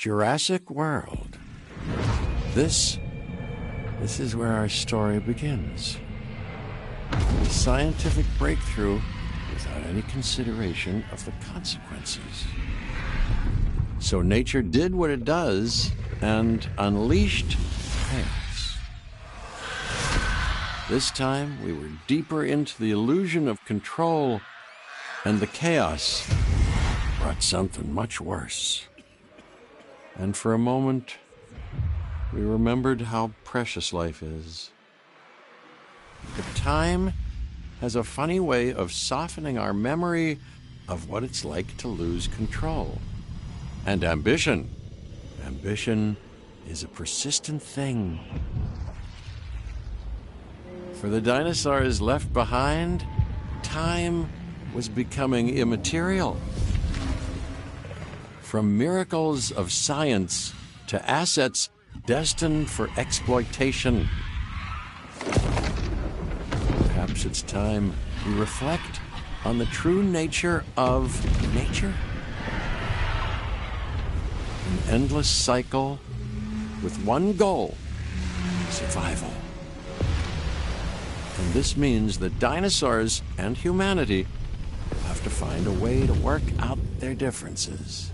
Jurassic World. This is where our story begins. A scientific breakthrough without any consideration of the consequences. So nature did what it does and unleashed chaos. This time, we were deeper into the illusion of control, and the chaos brought something much worse. And for a moment, we remembered how precious life is. But time has a funny way of softening our memory of what it's like to lose control. And ambition. Ambition is a persistent thing. For the dinosaurs left behind, time was becoming immaterial. From miracles of science to assets destined for exploitation. Perhaps it's time we reflect on the true nature of nature. An endless cycle with one goal: survival. And this means that dinosaurs and humanity have to find a way to work out their differences.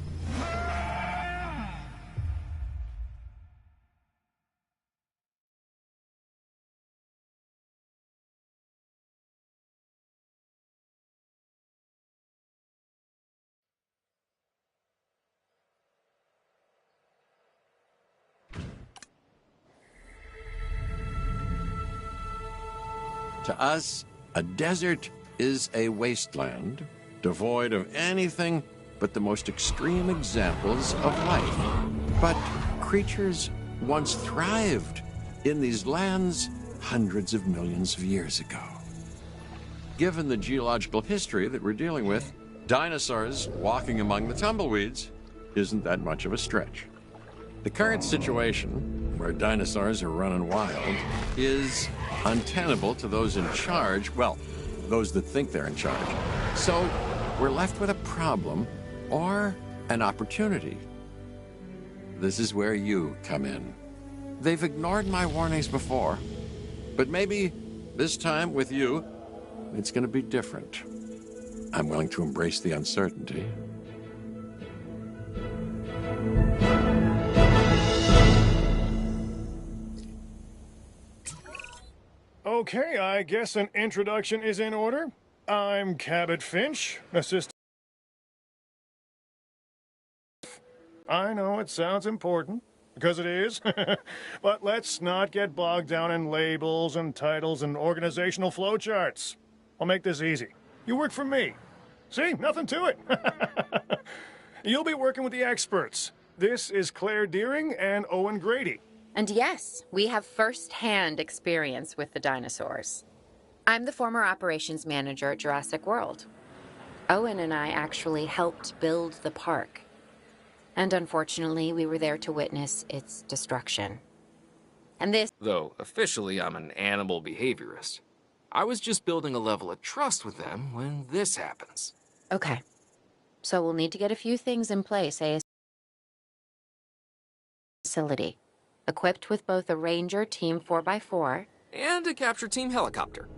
To us, a desert is a wasteland, devoid of anything but the most extreme examples of life. But creatures once thrived in these lands hundreds of millions of years ago. Given the geological history that we're dealing with, dinosaurs walking among the tumbleweeds isn't that much of a stretch. The current situation, where dinosaurs are running wild, is untenable to those in charge, well, those that think they're in charge. So we're left with a problem or an opportunity. This is where you come in. They've ignored my warnings before, but maybe this time with you, it's going to be different. I'm willing to embrace the uncertainty. Okay, I guess an introduction is in order. I'm Cabot Finch, assistant. I know it sounds important, because it is, but let's not get bogged down in labels and titles and organizational flowcharts. I'll make this easy. You work for me. See, nothing to it. You'll be working with the experts. This is Claire Deering and Owen Grady. And yes, we have first-hand experience with the dinosaurs. I'm the former operations manager at Jurassic World. Owen and I actually helped build the park. And unfortunately, we were there to witness its destruction. And this... Though officially I'm an animal behaviorist. I was just building a level of trust with them when this happens. Okay. So we'll need to get a few things in place, a facility. Equipped with both a Ranger Team 4x4 and a capture team helicopter.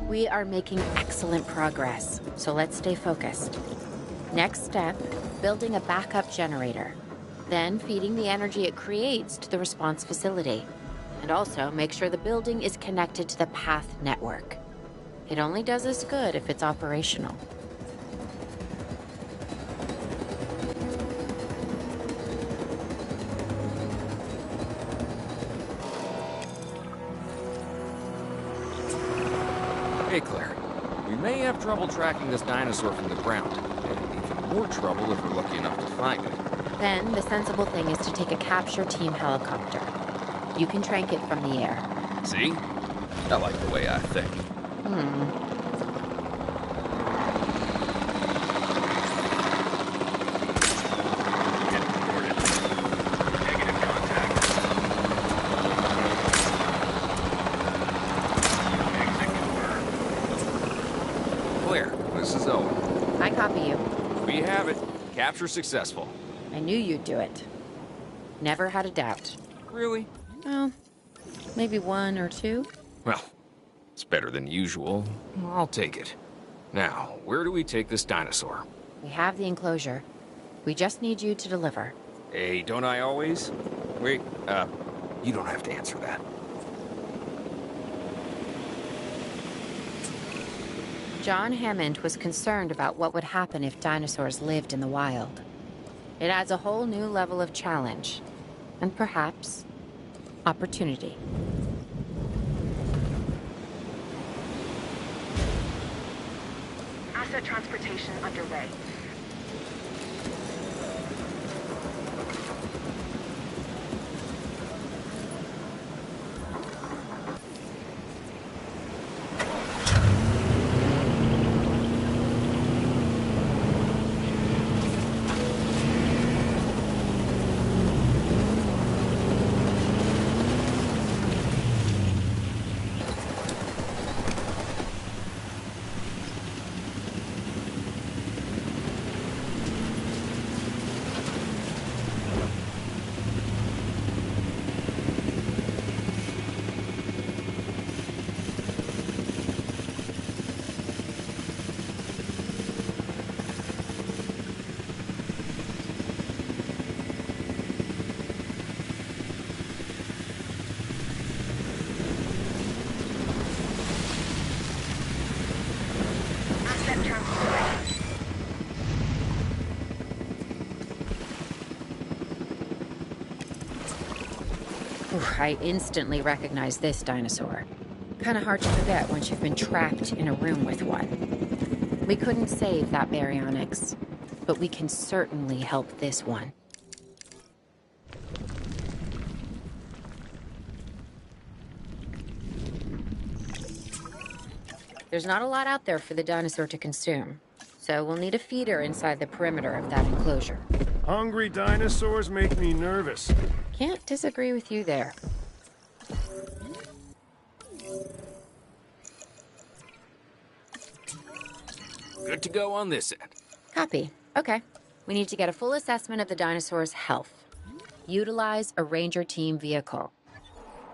We are making excellent progress, so let's stay focused. Next step, building a backup generator. Then feeding the energy it creates to the response facility. And also make sure the building is connected to the path network. It only does us good if it's operational. Hey, Claire. We may have trouble tracking this dinosaur from the ground, and even more trouble if we're lucky enough to find it. Then the sensible thing is to take a capture team helicopter. You can trank it from the air. See? I like the way I think. you have it. Capture successful. I knew you'd do it. Never had a doubt. Really? Well, maybe one or two. Well, it's better than usual. I'll take it. Now, where do we take this dinosaur? We have the enclosure. We just need you to deliver. Hey, don't I always? Wait, you don't have to answer that. John Hammond was concerned about what would happen if dinosaurs lived in the wild. It adds a whole new level of challenge, and perhaps opportunity. Asset transportation underway. I instantly recognize this dinosaur. Kind of hard to forget once you've been trapped in a room with one. We couldn't save that baryonyx, but we can certainly help this one. There's not a lot out there for the dinosaur to consume, so we'll need a feeder inside the perimeter of that enclosure. Hungry dinosaurs make me nervous. Can't disagree with you there. Good to go on this end. Copy. Okay. We need to get a full assessment of the dinosaur's health. Utilize a ranger team vehicle.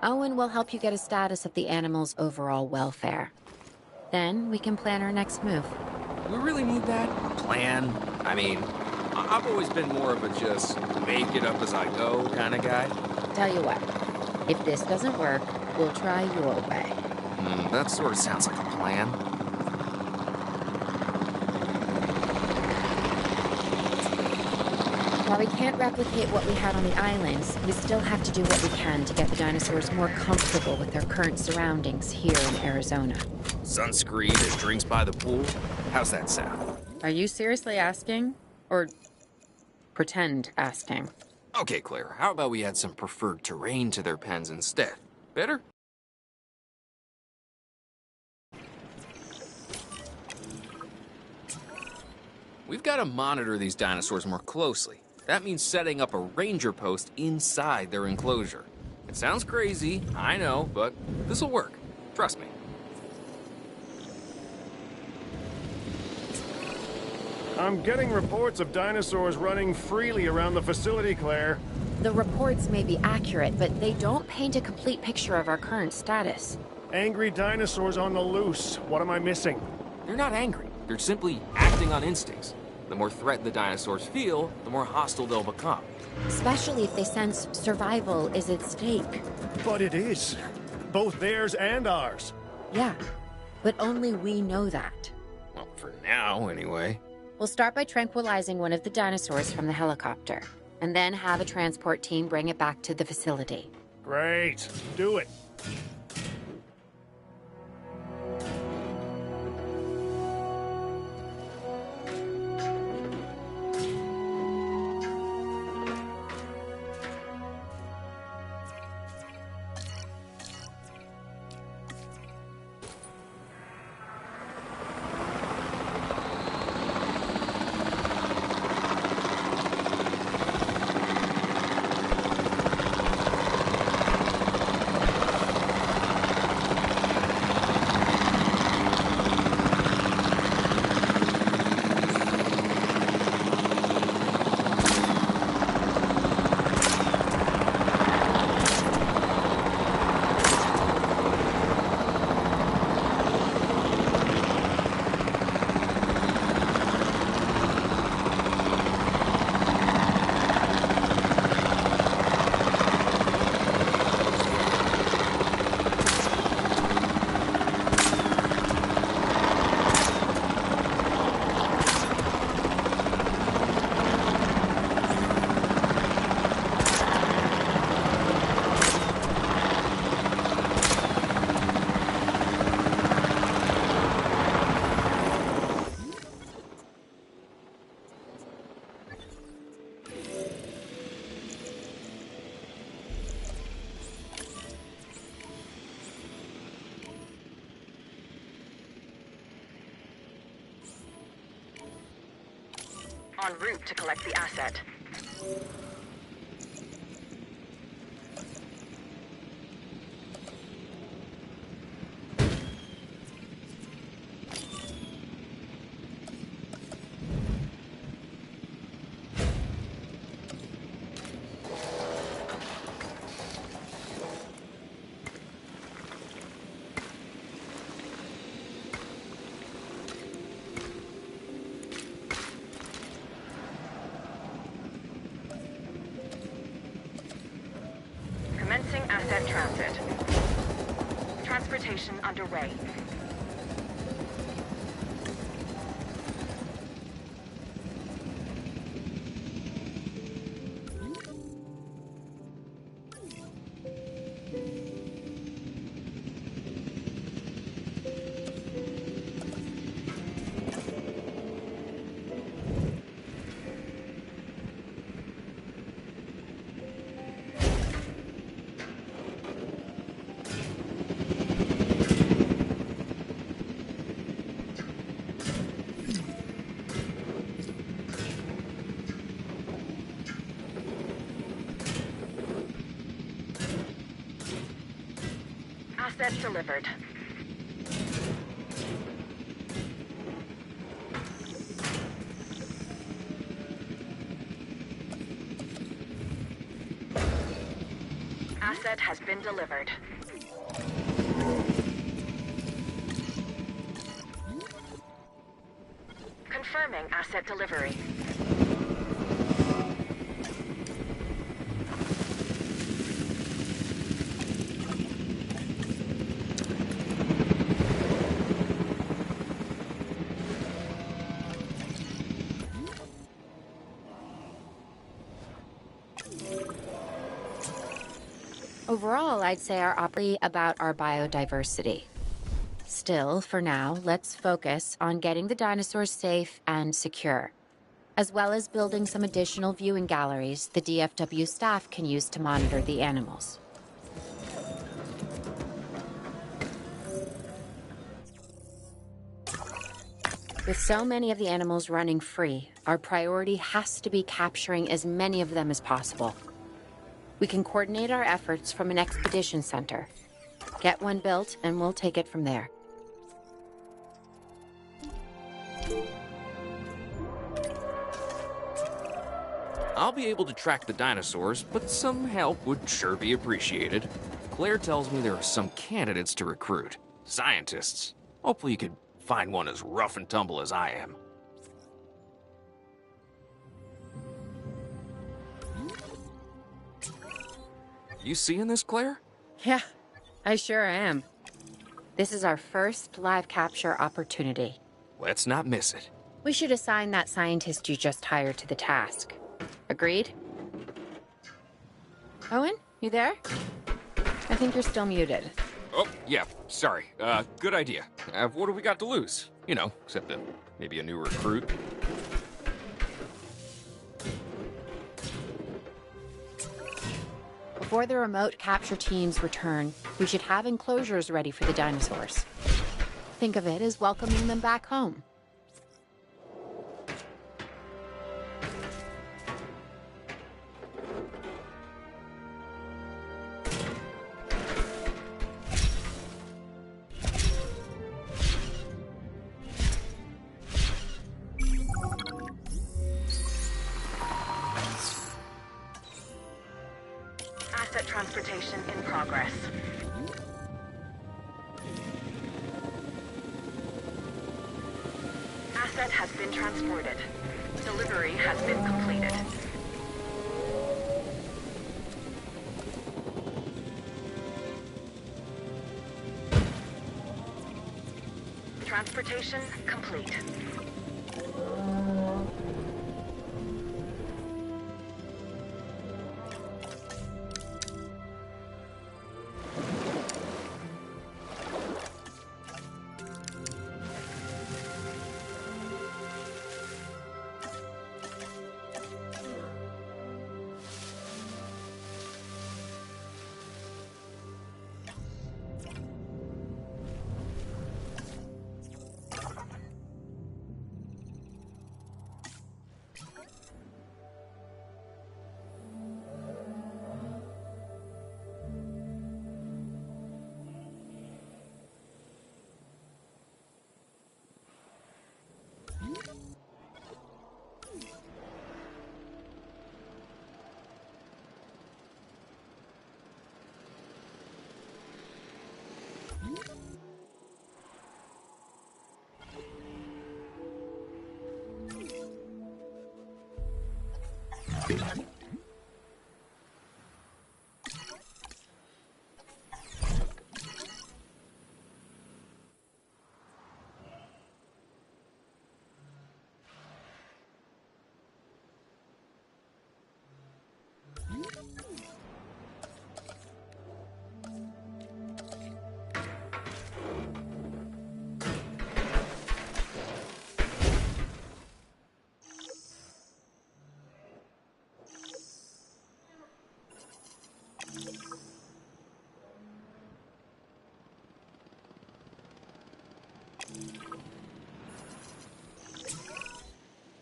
Owen will help you get a status of the animal's overall welfare. Then we can plan our next move. We really need that plan. I mean, I've always been more of a just make it up as I go kind of guy. Tell you what, if this doesn't work, we'll try your way. That sort of sounds like a plan. While we can't replicate what we had on the islands, we still have to do what we can to get the dinosaurs more comfortable with their current surroundings here in Arizona. Sunscreen and drinks by the pool? How's that sound? Are you seriously asking? Or pretend asking? Okay, Claire, how about we add some preferred terrain to their pens instead? Better? We've got to monitor these dinosaurs more closely. That means setting up a ranger post inside their enclosure. It sounds crazy, I know, but this'll work. Trust me. I'm getting reports of dinosaurs running freely around the facility, Claire. The reports may be accurate, but they don't paint a complete picture of our current status. Angry dinosaurs on the loose. What am I missing? They're not angry. They're simply acting on instincts. The more threat the dinosaurs feel, the more hostile they'll become. Especially if they sense survival is at stake. But it is. Both theirs and ours. Yeah, but only we know that. Well, for now, anyway. We'll start by tranquilizing one of the dinosaurs from the helicopter, and then have a transport team bring it back to the facility. Great. Do it. En route to collect the asset. Commencing asset transit. Transportation underway. Asset delivered. Asset has been delivered. Confirming asset delivery. Overall, I'd say our about our biodiversity. Still, for now, let's focus on getting the dinosaurs safe and secure, as well as building some additional viewing galleries the DFW staff can use to monitor the animals. With so many of the animals running free, our priority has to be capturing as many of them as possible. We can coordinate our efforts from an expedition center. Get one built, and we'll take it from there. I'll be able to track the dinosaurs, but some help would sure be appreciated. Claire tells me there are some candidates to recruit. Scientists. Hopefully you could find one as rough and tumble as I am. You seeing this, Claire? Yeah, I sure am. This is our first live capture opportunity. Let's not miss it. We should assign that scientist you just hired to the task. Agreed? Owen, you there? I think you're still muted. Oh, yeah, sorry. Good idea. What do we got to lose? You know, except maybe a new recruit. Before the remote capture teams return, we should have enclosures ready for the dinosaurs. Think of it as welcoming them back home. Asset transportation in progress. Asset has been transported. Delivery has been completed. Transportation complete.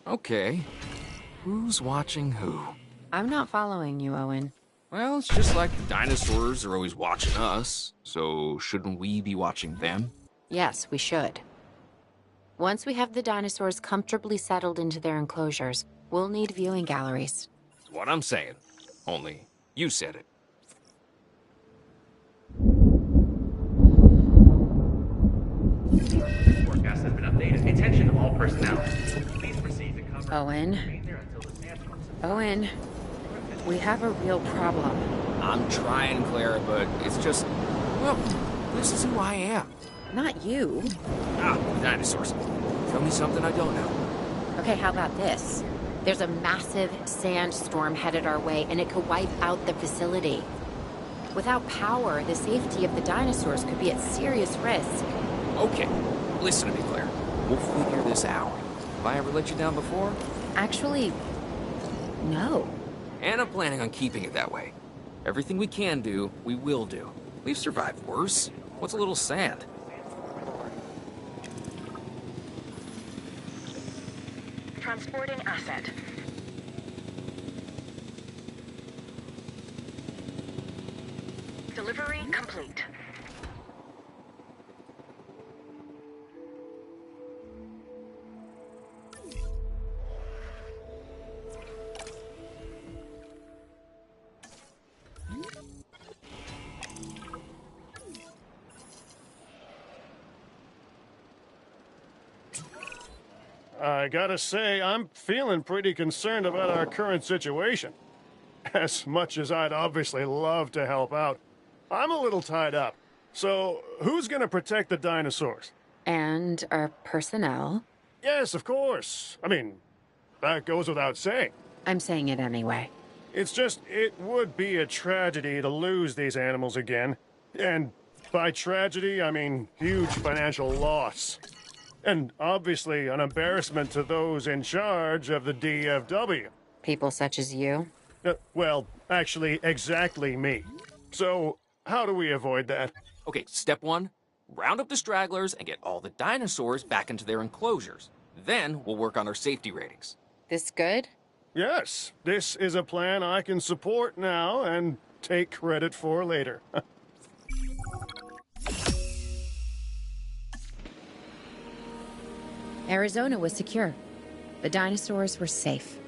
Okay, who's watching who? I'm not following you, Owen. Well, it's just like the dinosaurs are always watching us, so shouldn't we be watching them? Yes, we should. Once we have the dinosaurs comfortably settled into their enclosures, we'll need viewing galleries. That's what I'm saying. Only, you said it. Forecast has been updated. Attention all personnel. Please proceed to cover. Owen. Remain there until the sandstorm subsides. Owen, we have a real problem. I'm trying, Clara, but it's just, well, this is who I am. Not you. Ah, dinosaurs. Tell me something I don't know. Okay, how about this? There's a massive sandstorm headed our way, and it could wipe out the facility. Without power, the safety of the dinosaurs could be at serious risk. Okay, listen to me, Claire. We'll figure this out. Have I ever let you down before? Actually, no. And I'm planning on keeping it that way. Everything we can do, we will do. We've survived worse. What's a little sand? Transporting asset. Delivery complete. I gotta say, I'm feeling pretty concerned about our current situation. As much as I'd obviously love to help out, I'm a little tied up. So, who's gonna protect the dinosaurs? And our personnel. Yes, of course. I mean, that goes without saying. I'm saying it anyway. It's just, it would be a tragedy to lose these animals again. And by tragedy, I mean huge financial loss. And obviously an embarrassment to those in charge of the DFW. People such as you. Well, actually, exactly me. So, how do we avoid that? Okay, step one, round up the stragglers and get all the dinosaurs back into their enclosures. Then we'll work on our safety ratings. This good? Yes, this is a plan I can support now and take credit for later. Arizona was secure. The dinosaurs were safe.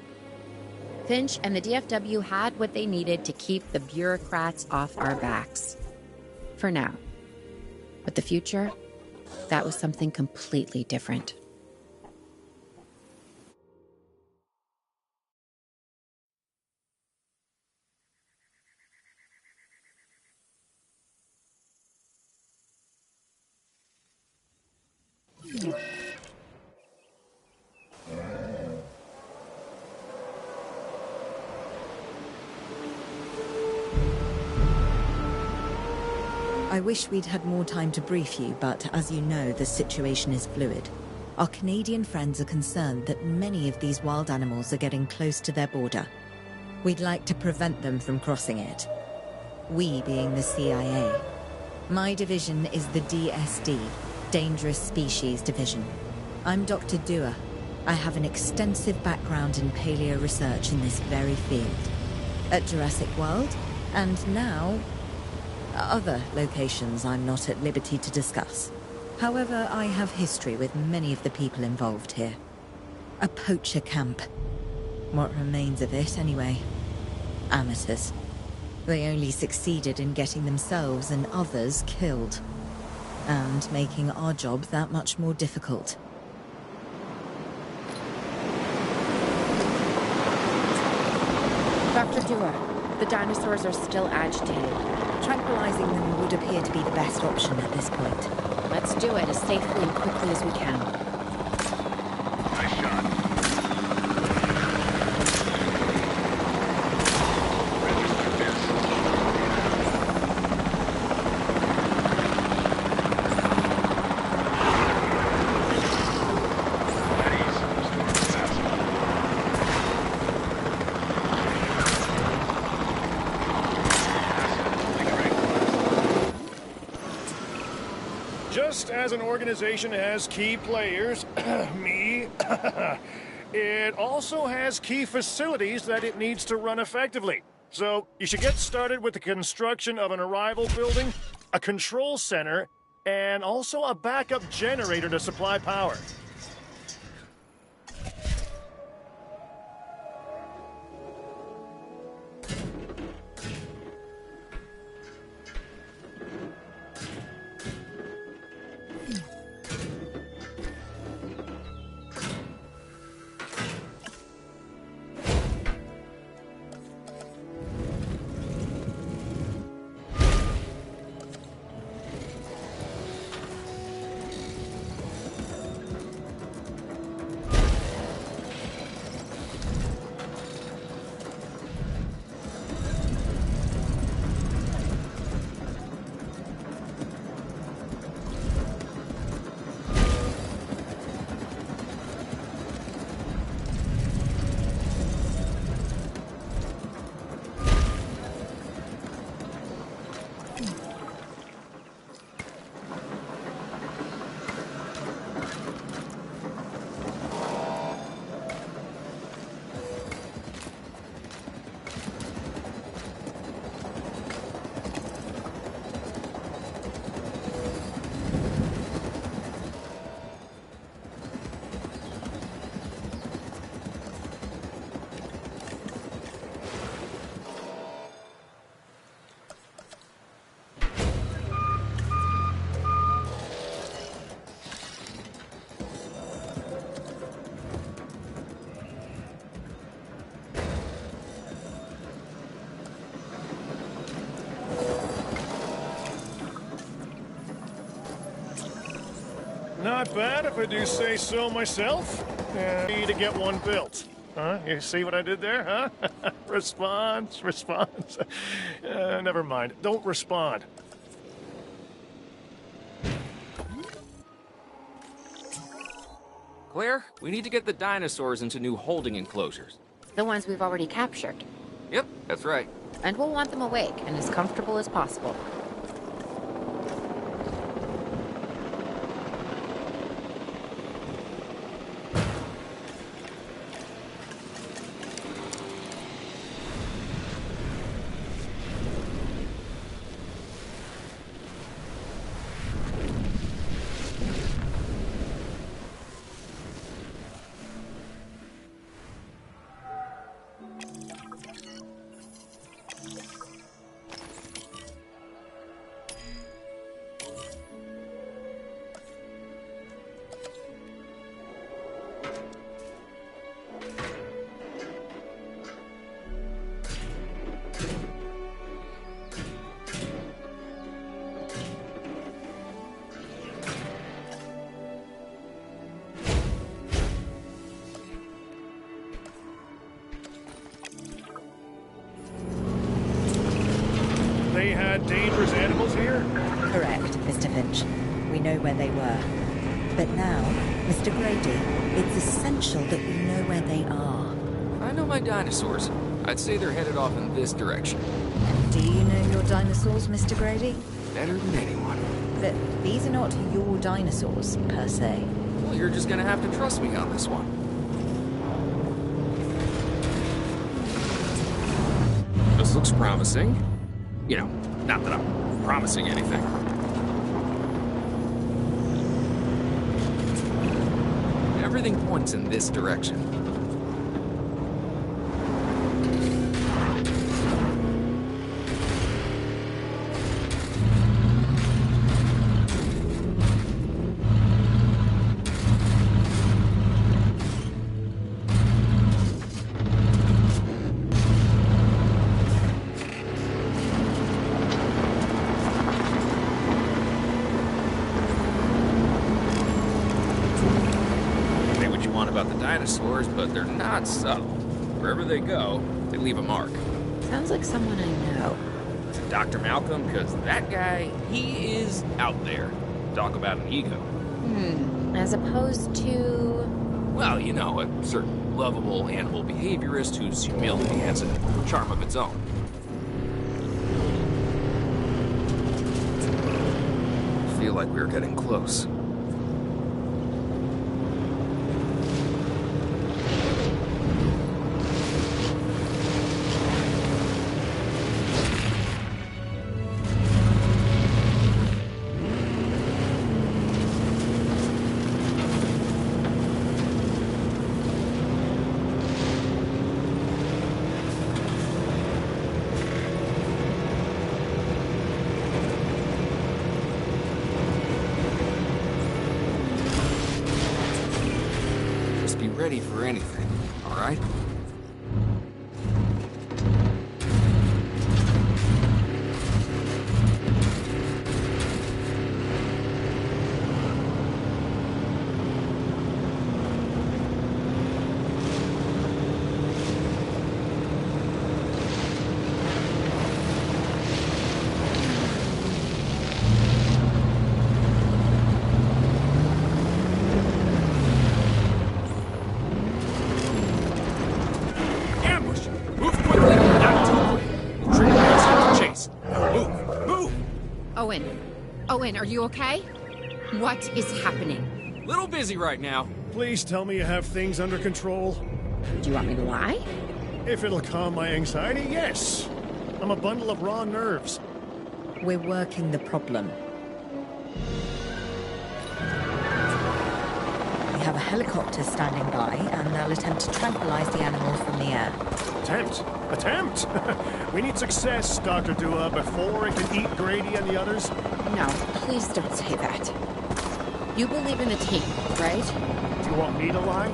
Finch and the DFW had what they needed to keep the bureaucrats off our backs. For now. But the future, that was something completely different. I wish we'd had more time to brief you, but as you know, the situation is fluid. Our Canadian friends are concerned that many of these wild animals are getting close to their border. We'd like to prevent them from crossing it. We being the CIA. My division is the DSD, Dangerous Species Division. I'm Dr. Dua. I have an extensive background in paleo research in this very field. At Jurassic World, and now other locations I'm not at liberty to discuss. However, I have history with many of the people involved here. A poacher camp. What remains of it, anyway. Amateurs. They only succeeded in getting themselves and others killed. And making our job that much more difficult. sure. The dinosaurs are still agitated. Tranquilizing them would appear to be the best option at this point. Let's do it as safely and quickly as we can. Nice shot. Register miss. At ease. Storm fast. Just as an organization has key players, me, it also has key facilities that it needs to run effectively. So you should get started with the construction of an arrival building, a control center, and also a backup generator to supply power. Not bad, if I do say so myself. Need to get one built. Huh? You see what I did there, huh? Response. Never mind. Don't respond. Claire, we need to get the dinosaurs into new holding enclosures. The ones we've already captured. Yep, that's right. And we'll want them awake and as comfortable as possible. They had dangerous animals here? Correct, Mr. Finch. We know where they were. But now, Mr. Grady, it's essential that we know where they are. I know my dinosaurs. I'd say they're headed off in this direction. Do you know your dinosaurs, Mr. Grady? Better than anyone. But these are not your dinosaurs, per se. Well, you're just gonna have to trust me on this one. This looks promising. You know, not that I'm promising anything. Everything points in this direction. dinosaurs, but they're not subtle. Wherever they go, they leave a mark. Sounds like someone I know. Is it Dr. Malcolm? Because that guy, he is out there. Talk about an ego. As opposed to... Well, you know, a certain lovable animal behaviorist whose humility has a charm of its own. I feel like we're getting close. Be ready for anything, all right? Owen, are you okay? What is happening? Little busy right now. Please tell me you have things under control. Do you want me to lie? If it'll calm my anxiety, yes. I'm a bundle of raw nerves. We're working the problem. We have a helicopter standing by, and they'll attempt to tranquilize the animal from the air. Attempt? Attempt? We need success, Dr. Dua, before it can eat Grady and the others. No, please don't say that. You believe in a team, right? Do you want me to lie?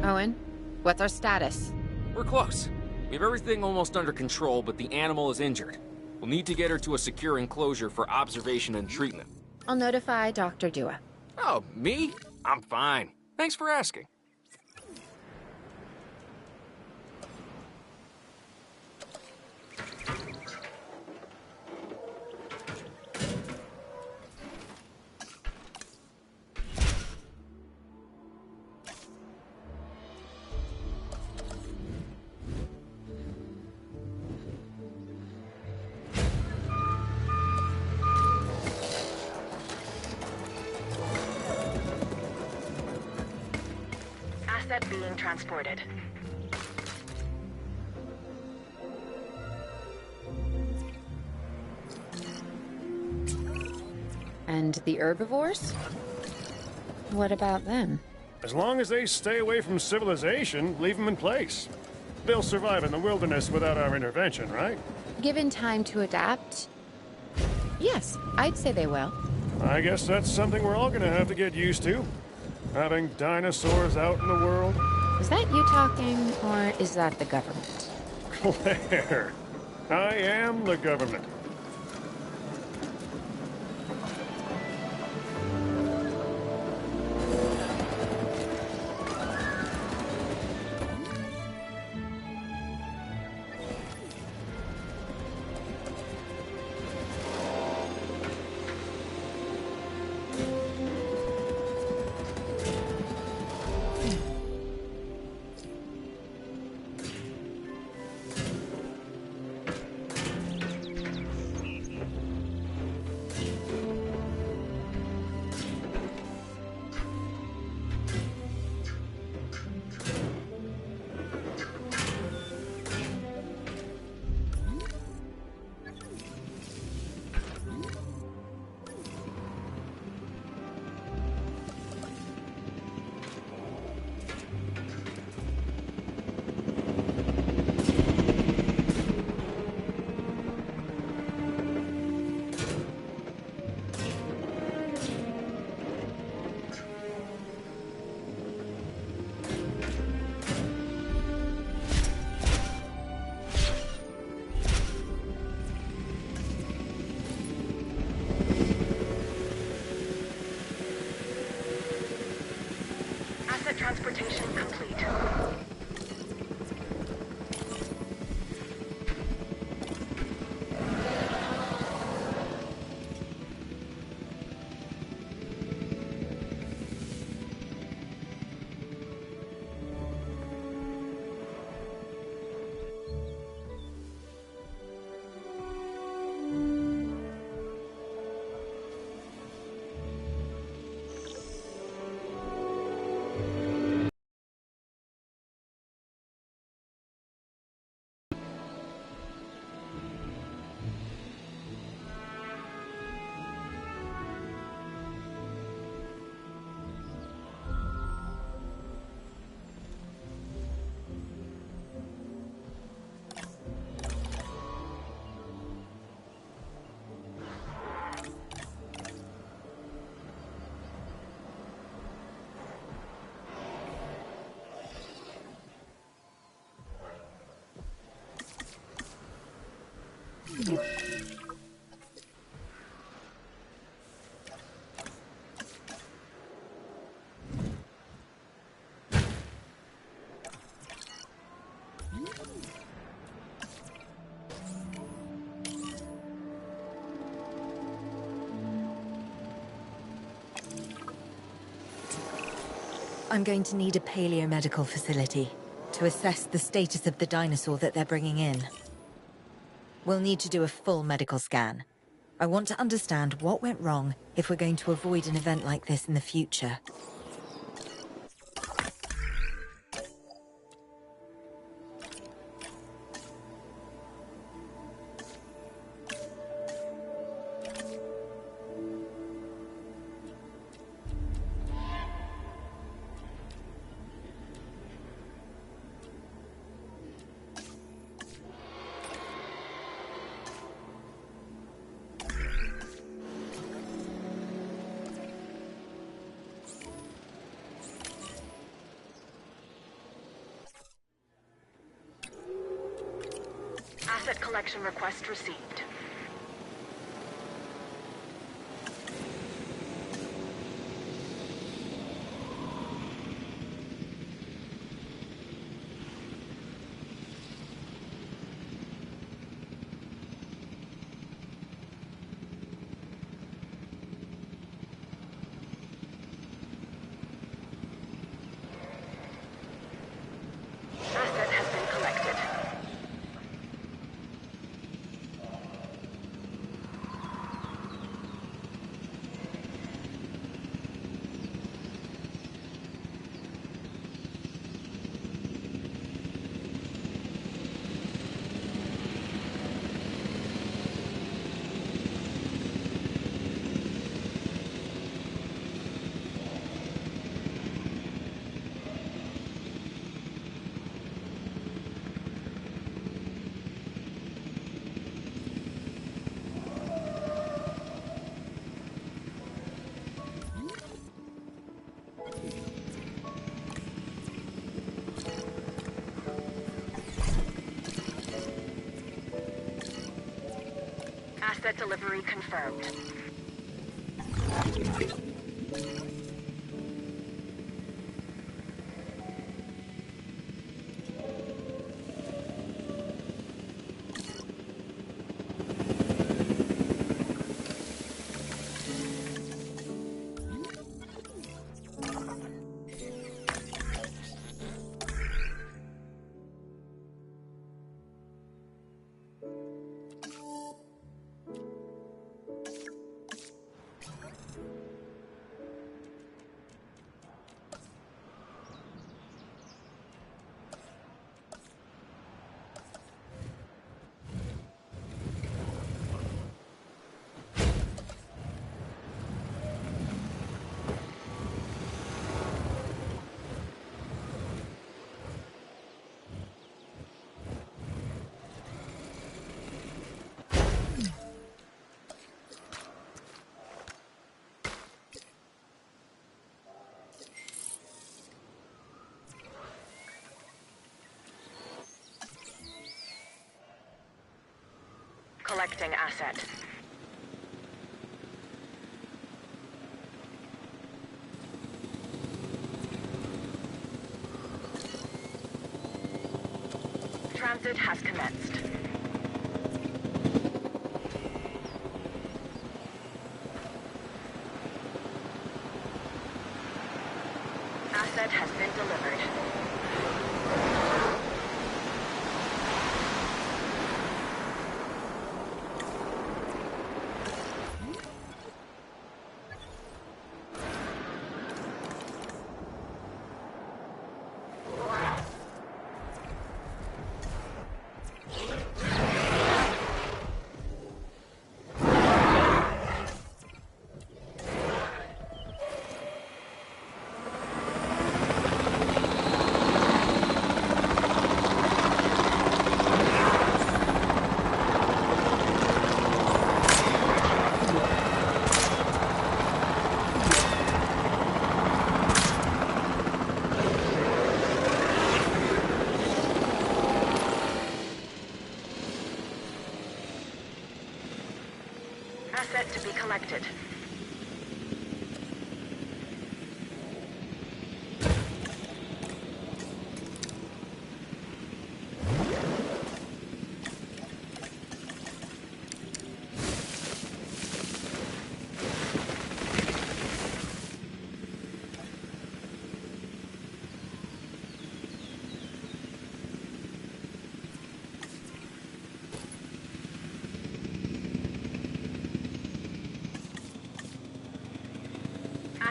Owen, what's our status? We're close. We have everything almost under control, but the animal is injured. We'll need to get her to a secure enclosure for observation and treatment. I'll notify Dr. Dua. Oh, me? I'm fine. Thanks for asking. Asset being transported. And the herbivores? What about them? As long as they stay away from civilization, leave them in place. They'll survive in the wilderness without our intervention, right? Given time to adapt? Yes, I'd say they will. I guess that's something we're all gonna have to get used to. Having dinosaurs out in the world. Is that you talking, or is that the government? Claire, I am the government. I'm going to need a paleomedical facility to assess the status of the dinosaur that they're bringing in. We'll need to do a full medical scan. I want to understand what went wrong if we're going to avoid an event like this in the future. Asset collection request received. Asset has been collected. Asset delivery confirmed. Collecting asset. Transit has commenced. Asset has been delivered. Asset to be collected.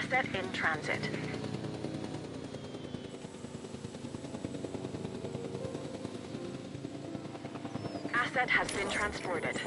Asset in transit. Asset has been transported.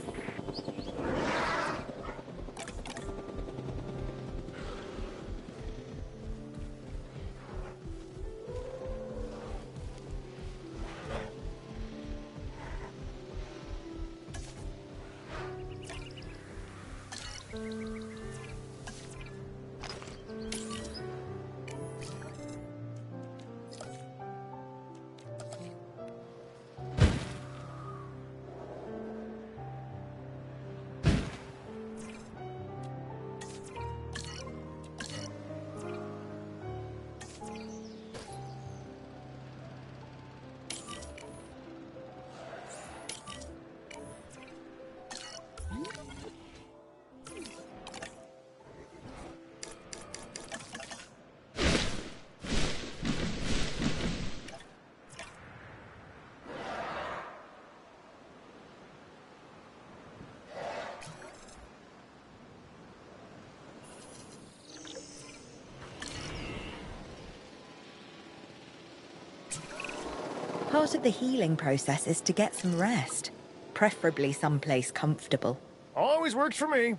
Part of the healing process is to get some rest, preferably someplace comfortable. Always works for me.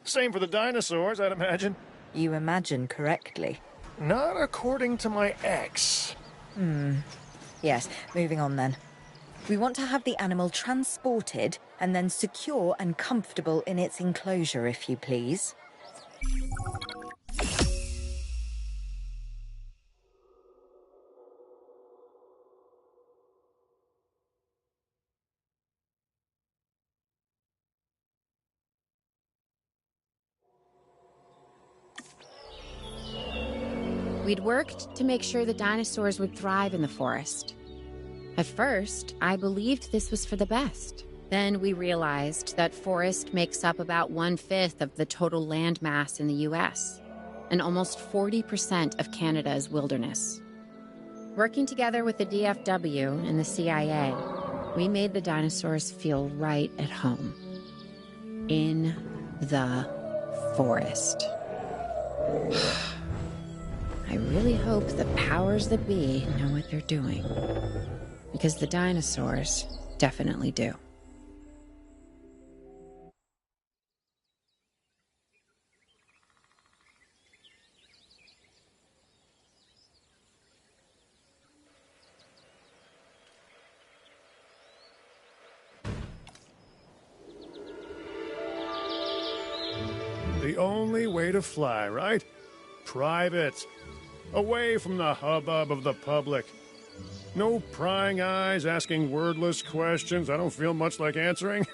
Same for the dinosaurs, I'd imagine. You imagine correctly. Not according to my ex. Yes, moving on then. We want to have the animal transported and then secure and comfortable in its enclosure, if you please. We'd worked to make sure the dinosaurs would thrive in the forest. At first, I believed this was for the best. Then we realized that forest makes up about 1/5 of the total land mass in the US, and almost 40% of Canada's wilderness. Working together with the DFW and the CIA, we made the dinosaurs feel right at home. In the forest. I really hope the powers that be know what they're doing. Because the dinosaurs definitely do. The only way to fly, right? Private. Away from the hubbub of the public. No prying eyes asking wordless questions I don't feel much like answering.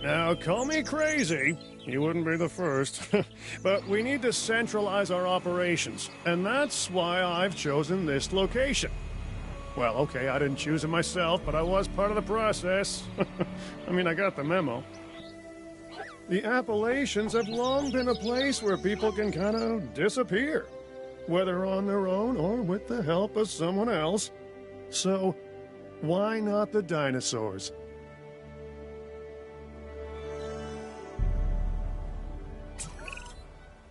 Now, call me crazy. You wouldn't be the first. But we need to centralize our operations, and that's why I've chosen this location. Well, okay, I didn't choose it myself, but I was part of the process. I mean, I got the memo. The Appalachians have long been a place where people can kind of disappear, whether on their own or with the help of someone else. So, why not the dinosaurs?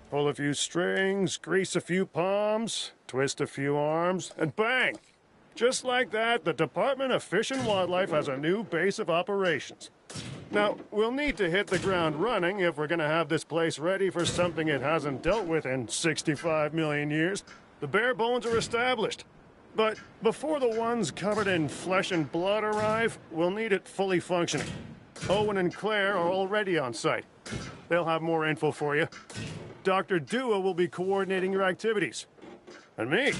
Pull a few strings, grease a few palms, twist a few arms, and bang! Just like that, the Department of Fish and Wildlife has a new base of operations. Now, we'll need to hit the ground running if we're gonna have this place ready for something it hasn't dealt with in 65 million years. The bare bones are established. But before the ones covered in flesh and blood arrive, we'll need it fully functioning. Owen and Claire are already on site. They'll have more info for you. Dr. Dua will be coordinating your activities. And me,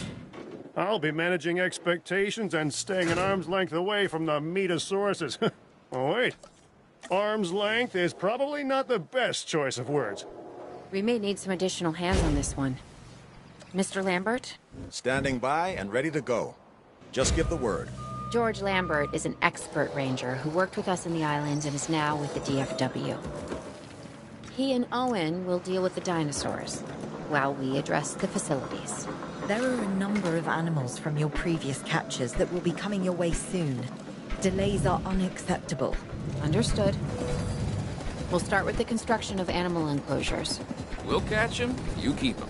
I'll be managing expectations and staying an arm's length away from the meatosauruses. Oh, wait. Arm's length is probably not the best choice of words. We may need some additional hands on this one. Mr. Lambert? Standing by and ready to go. Just give the word. George Lambert is an expert ranger who worked with us in the islands and is now with the DFW. He and Owen will deal with the dinosaurs, while we address the facilities. There are a number of animals from your previous catches that will be coming your way soon. Delays are unacceptable. Understood. We'll start with the construction of animal enclosures. We'll catch him, you keep him.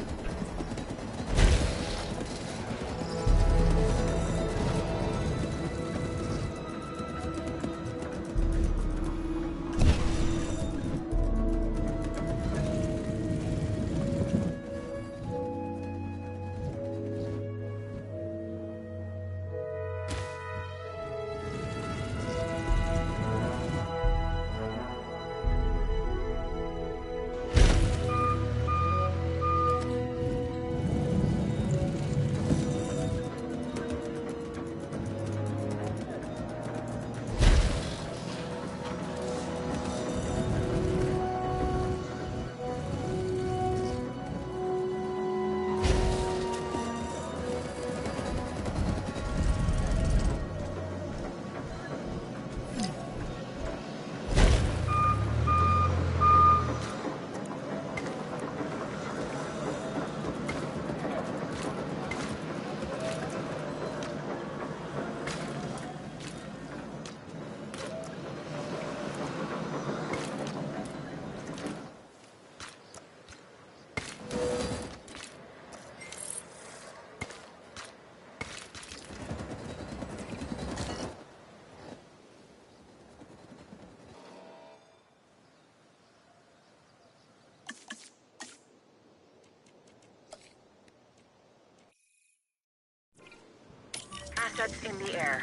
Assets in the air.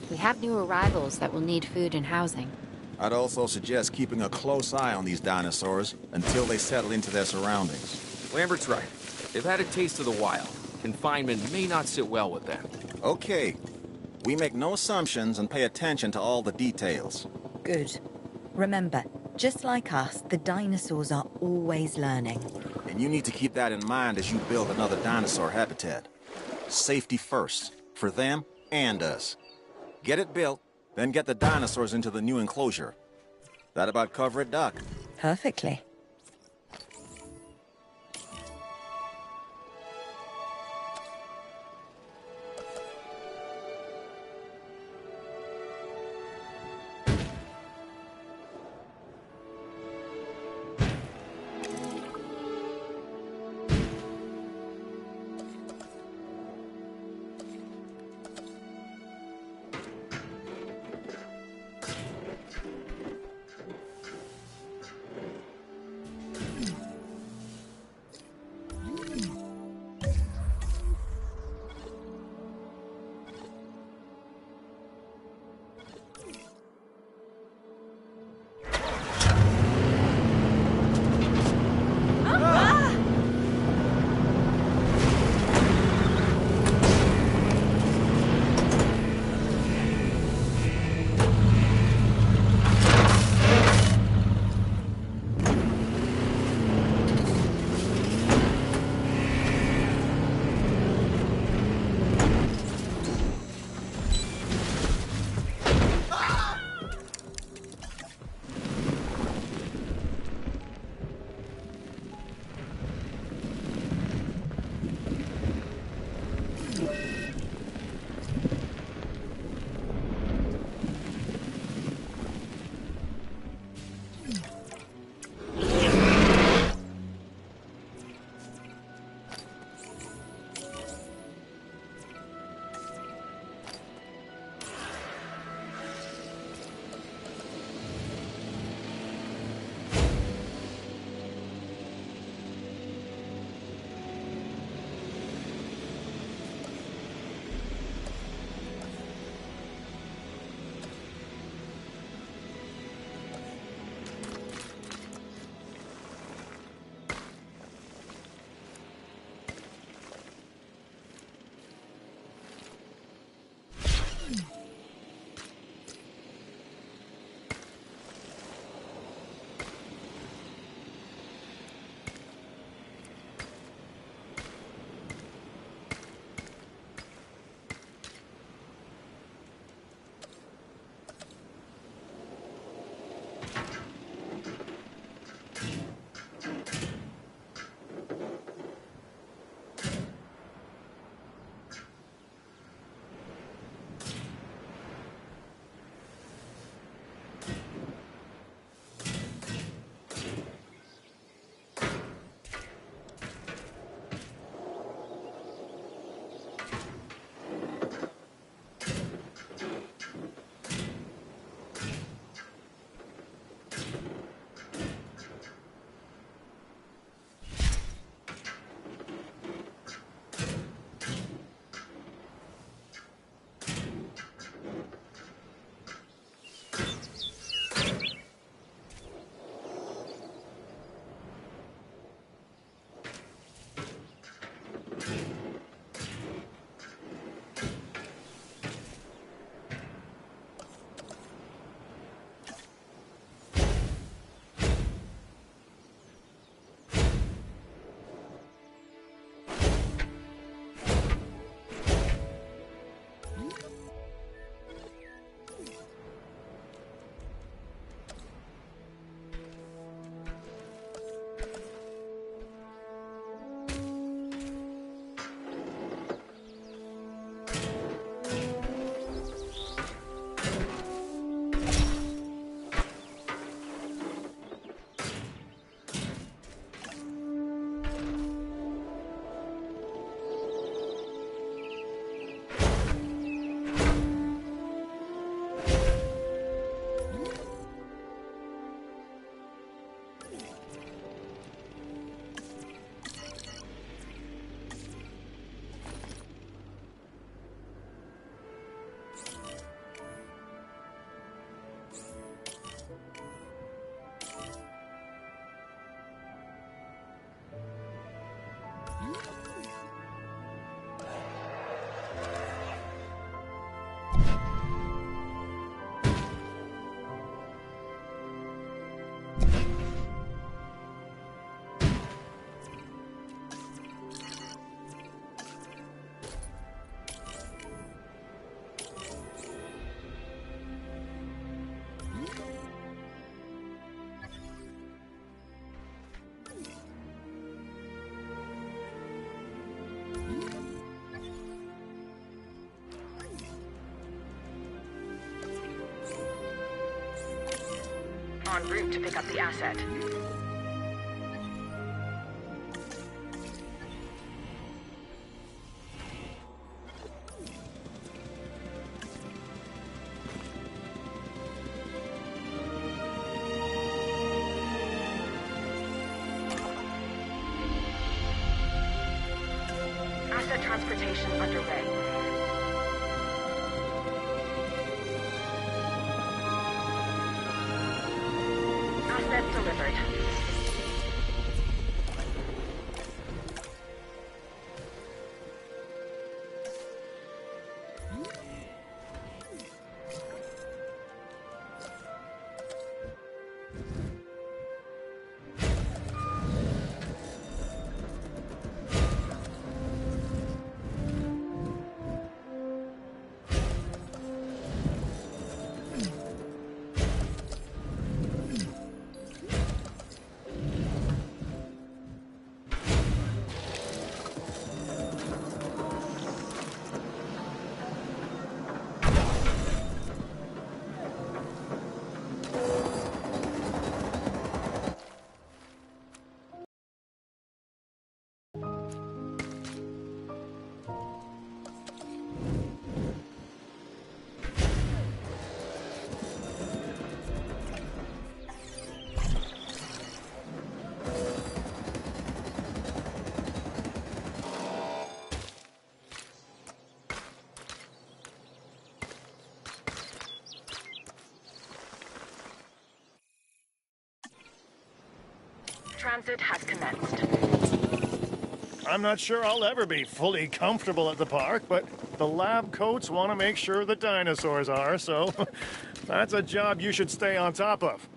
We have new arrivals that will need food and housing. I'd also suggest keeping a close eye on these dinosaurs until they settle into their surroundings. Lambert's right. They've had a taste of the wild. Confinement may not sit well with them. Okay. We make no assumptions and pay attention to all the details. Good. Remember, just like us, the dinosaurs are always learning. And you need to keep that in mind as you build another dinosaur habitat. Safety first, for them and us. Get it built, then get the dinosaurs into the new enclosure. That about cover it, Doc? Perfectly. En route to pick up the asset. Asset transportation underway. Asset delivered. Transit has commenced. I'm not sure I'll ever be fully comfortable at the park, but the lab coats want to make sure the dinosaurs are, so that's a job you should stay on top of.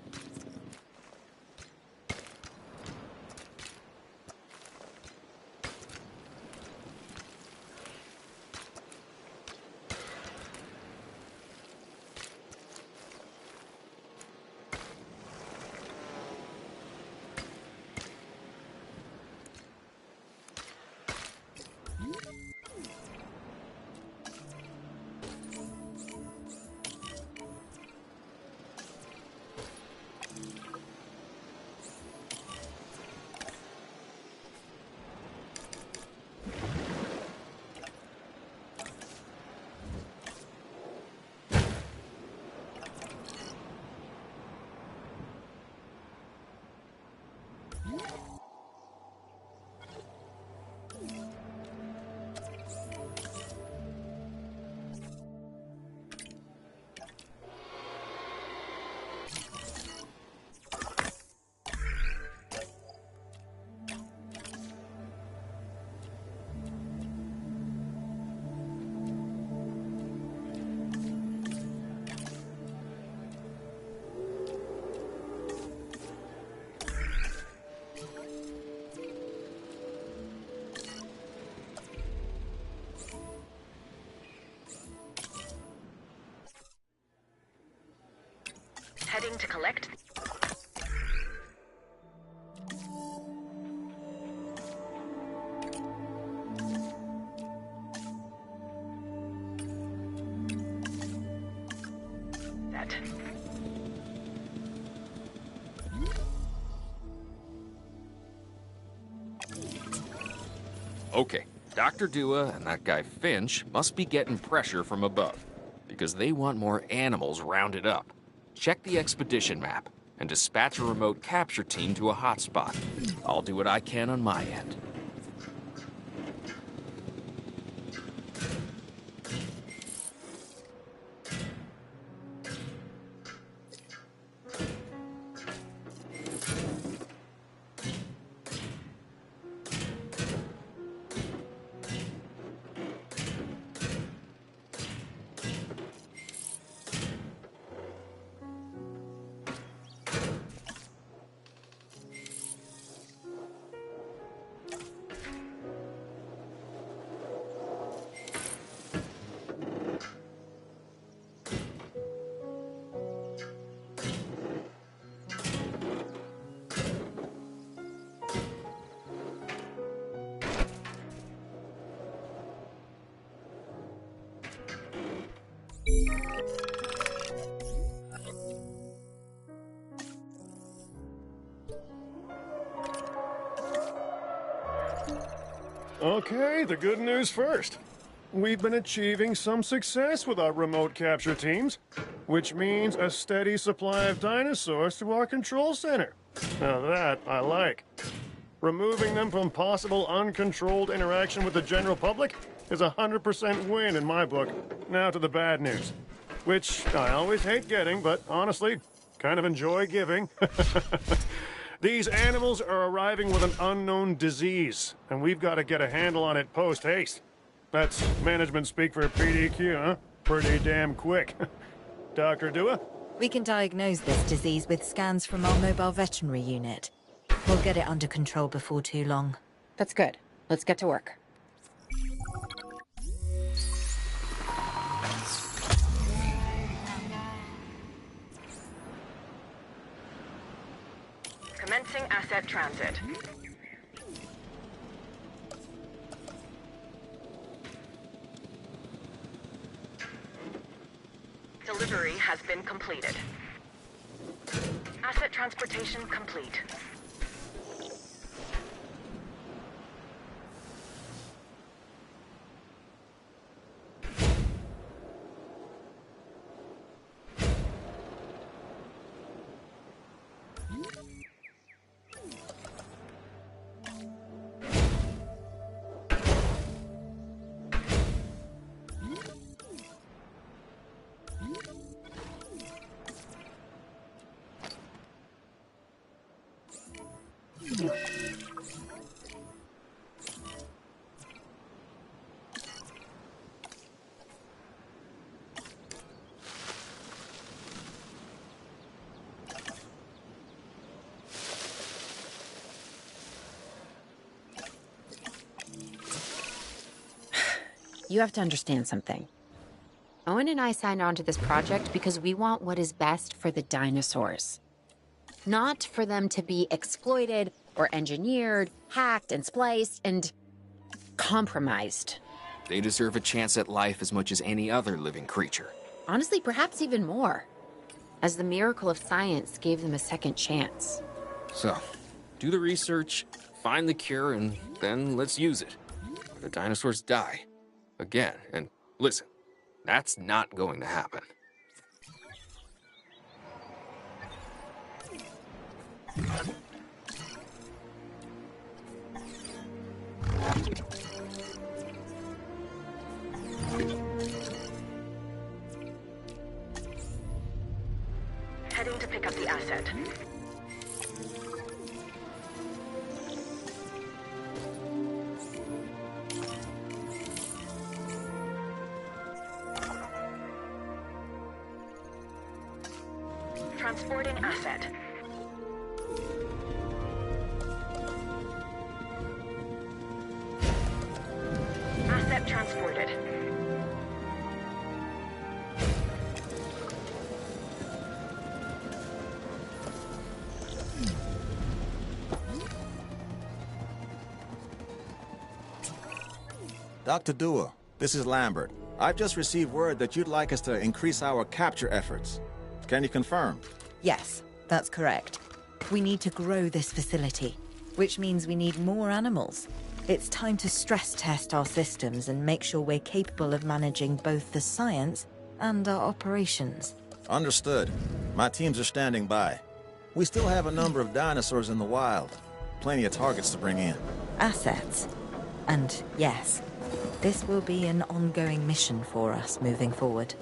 Heading to collect. That. Okay, Dr. Dua and that guy Finch must be getting pressure from above, because they want more animals rounded up. Check the expedition map and dispatch a remote capture team to a hotspot. I'll do what I can on my end. Okay, the good news first. We've been achieving some success with our remote capture teams, which means a steady supply of dinosaurs to our control center. Now that I like. Removing them from possible uncontrolled interaction with the general public is a 100% win in my book. Now to the bad news, which I always hate getting, but honestly, kind of enjoy giving. These animals are arriving with an unknown disease, and we've got to get a handle on it post-haste. That's management speak for PDQ, huh? Pretty damn quick. Dr. Dua? We can diagnose this disease with scans from our mobile veterinary unit. We'll get it under control before too long. That's good. Let's get to work. Commencing asset transit. Delivery has been completed. Asset transportation complete. You have to understand something. Owen and I signed on to this project because we want what is best for the dinosaurs. Not for them to be exploited or engineered, hacked and spliced and compromised. They deserve a chance at life as much as any other living creature. Honestly, perhaps even more, as the miracle of science gave them a second chance. So, do the research, find the cure, and then let's use it. Or the dinosaurs die. Again. And listen, that's not going to happen. Heading to pick up the asset. Transporting asset. Asset transported. Dr. Dua, this is Lambert. I've just received word that you'd like us to increase our capture efforts. Can you confirm? Yes, that's correct. We need to grow this facility, which means we need more animals. It's time to stress test our systems and make sure we're capable of managing both the science and our operations. Understood. My teams are standing by. We still have a number of dinosaurs in the wild. Plenty of targets to bring in. Assets. And yes, this will be an ongoing mission for us moving forward.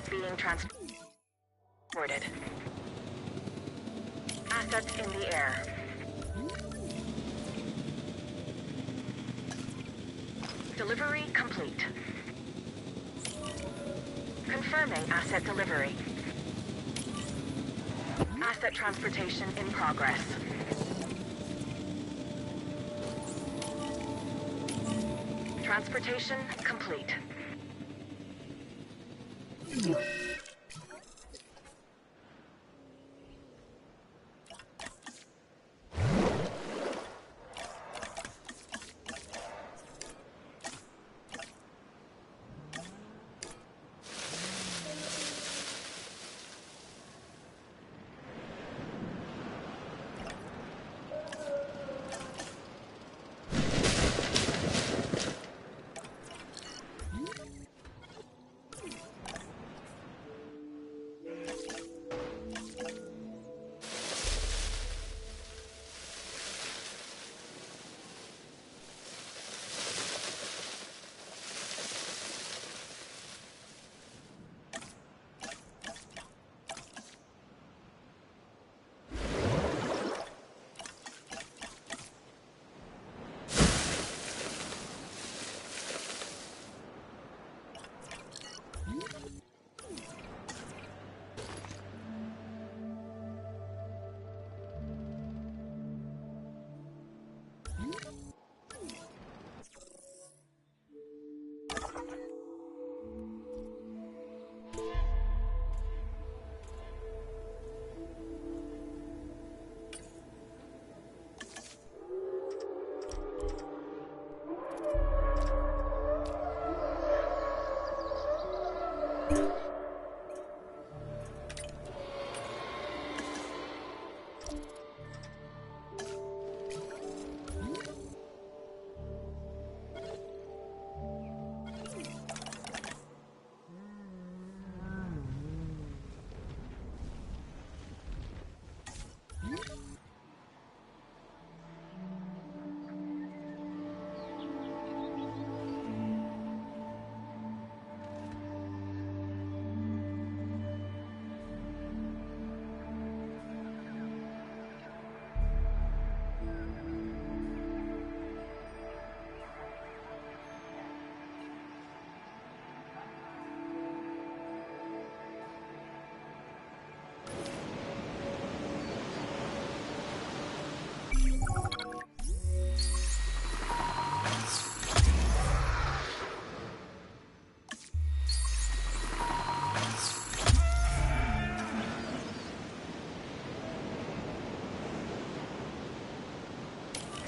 Asset being transported. Assets in the air. Delivery complete. Confirming asset delivery. Asset transportation in progress. Transportation complete.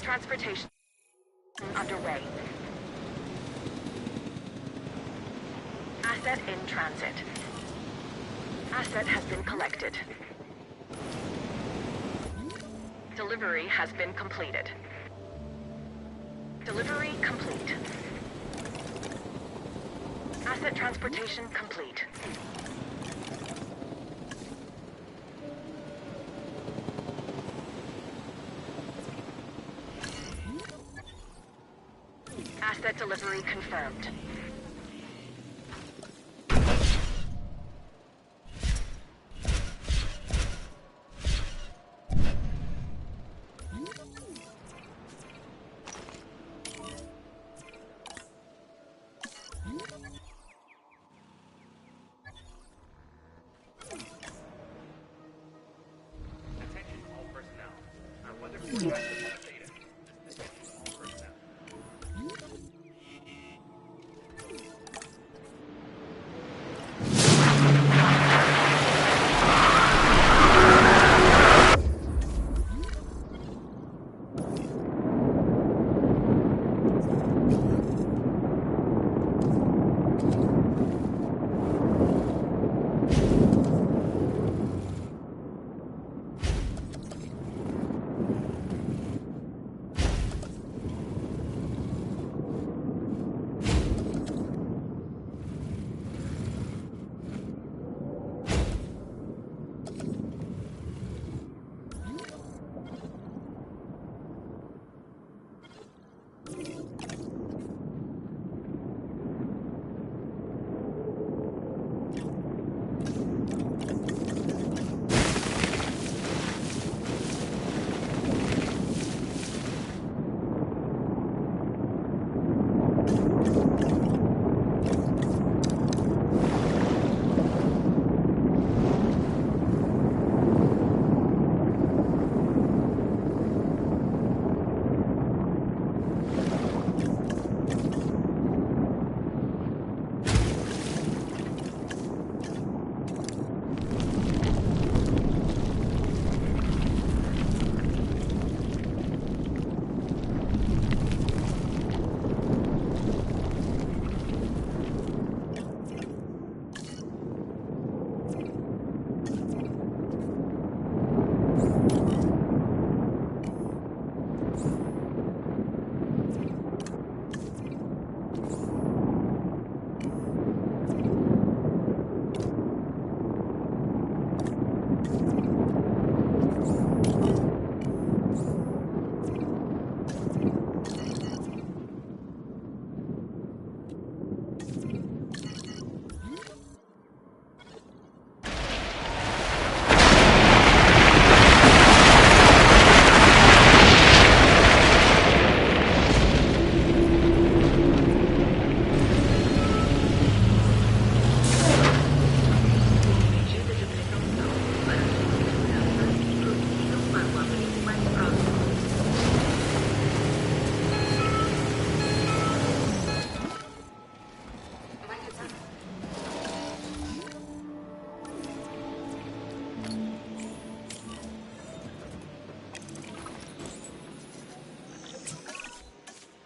Transportation underway. Asset in transit. Asset has been collected. Delivery has been completed. Delivery complete. Asset transportation complete. Asset delivery confirmed. Attention all personnel. I wonder if you guys have data. Attention all personnel.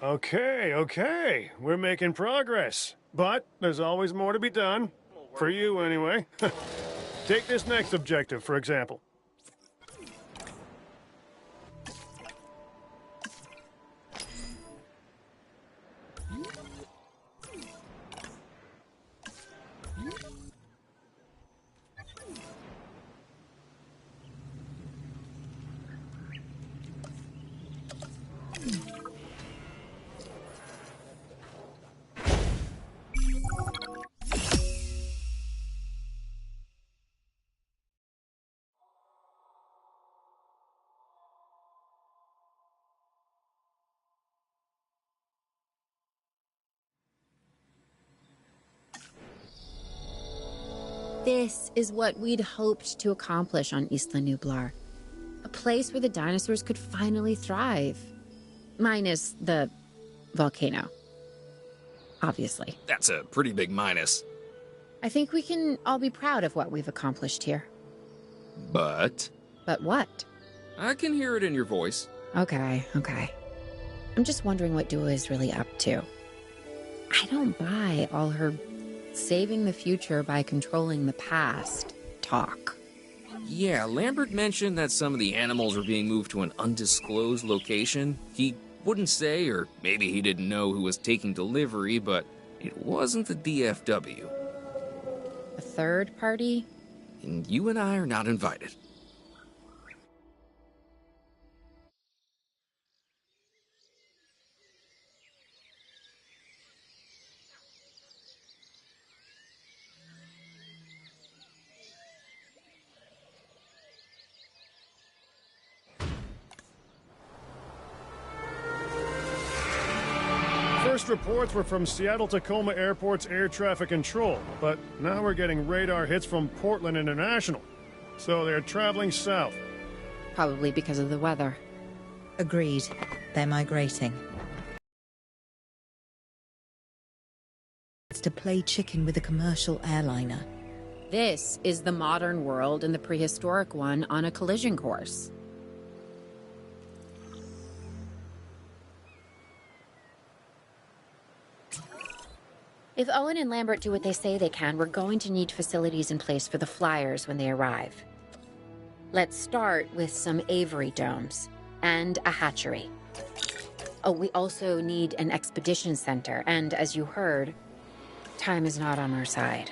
Okay, okay. We're making progress. But there's always more to be done. For you, anyway. Take this next objective, for example. This is what we'd hoped to accomplish on Isla Nublar. A place where the dinosaurs could finally thrive. Minus the volcano. Obviously. That's a pretty big minus. I think we can all be proud of what we've accomplished here. But? But what? I can hear it in your voice. Okay. I'm just wondering what Dua is really up to. I don't buy all her saving the future by controlling the past talk. Yeah, Lambert mentioned that some of the animals were being moved to an undisclosed location. He wouldn't say, or maybe he didn't know who was taking delivery, but it wasn't the DFW. A third party? And you and I are not invited. First reports were from Seattle-Tacoma Airport's air traffic control, but now we're getting radar hits from Portland International. So they're traveling south. Probably because of the weather. Agreed. They're migrating. It's to play chicken with a commercial airliner. This is the modern world and the prehistoric one on a collision course. If Owen and Lambert do what they say they can, we're going to need facilities in place for the flyers when they arrive. Let's start with some aviary domes and a hatchery. Oh, we also need an expedition center, and as you heard, time is not on our side.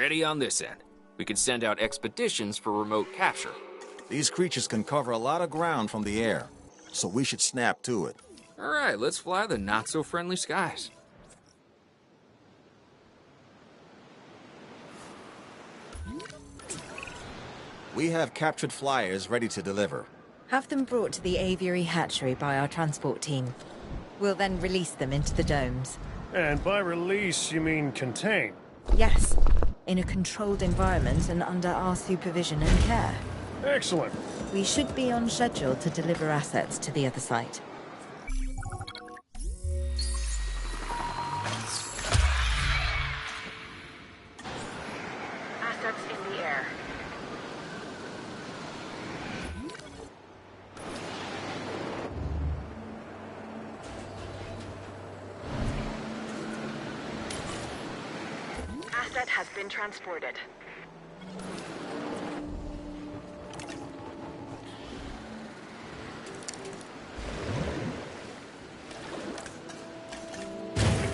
Ready on this end. We could send out expeditions for remote capture. These creatures can cover a lot of ground from the air, so we should snap to it. All right, let's fly the not-so-friendly skies. We have captured flyers ready to deliver. Have them brought to the aviary hatchery by our transport team. We'll then release them into the domes. And by release, you mean contain? Yes, in a controlled environment and under our supervision and care. Excellent. We should be on schedule to deliver assets to the other site. Assets in the air. Asset has been transported.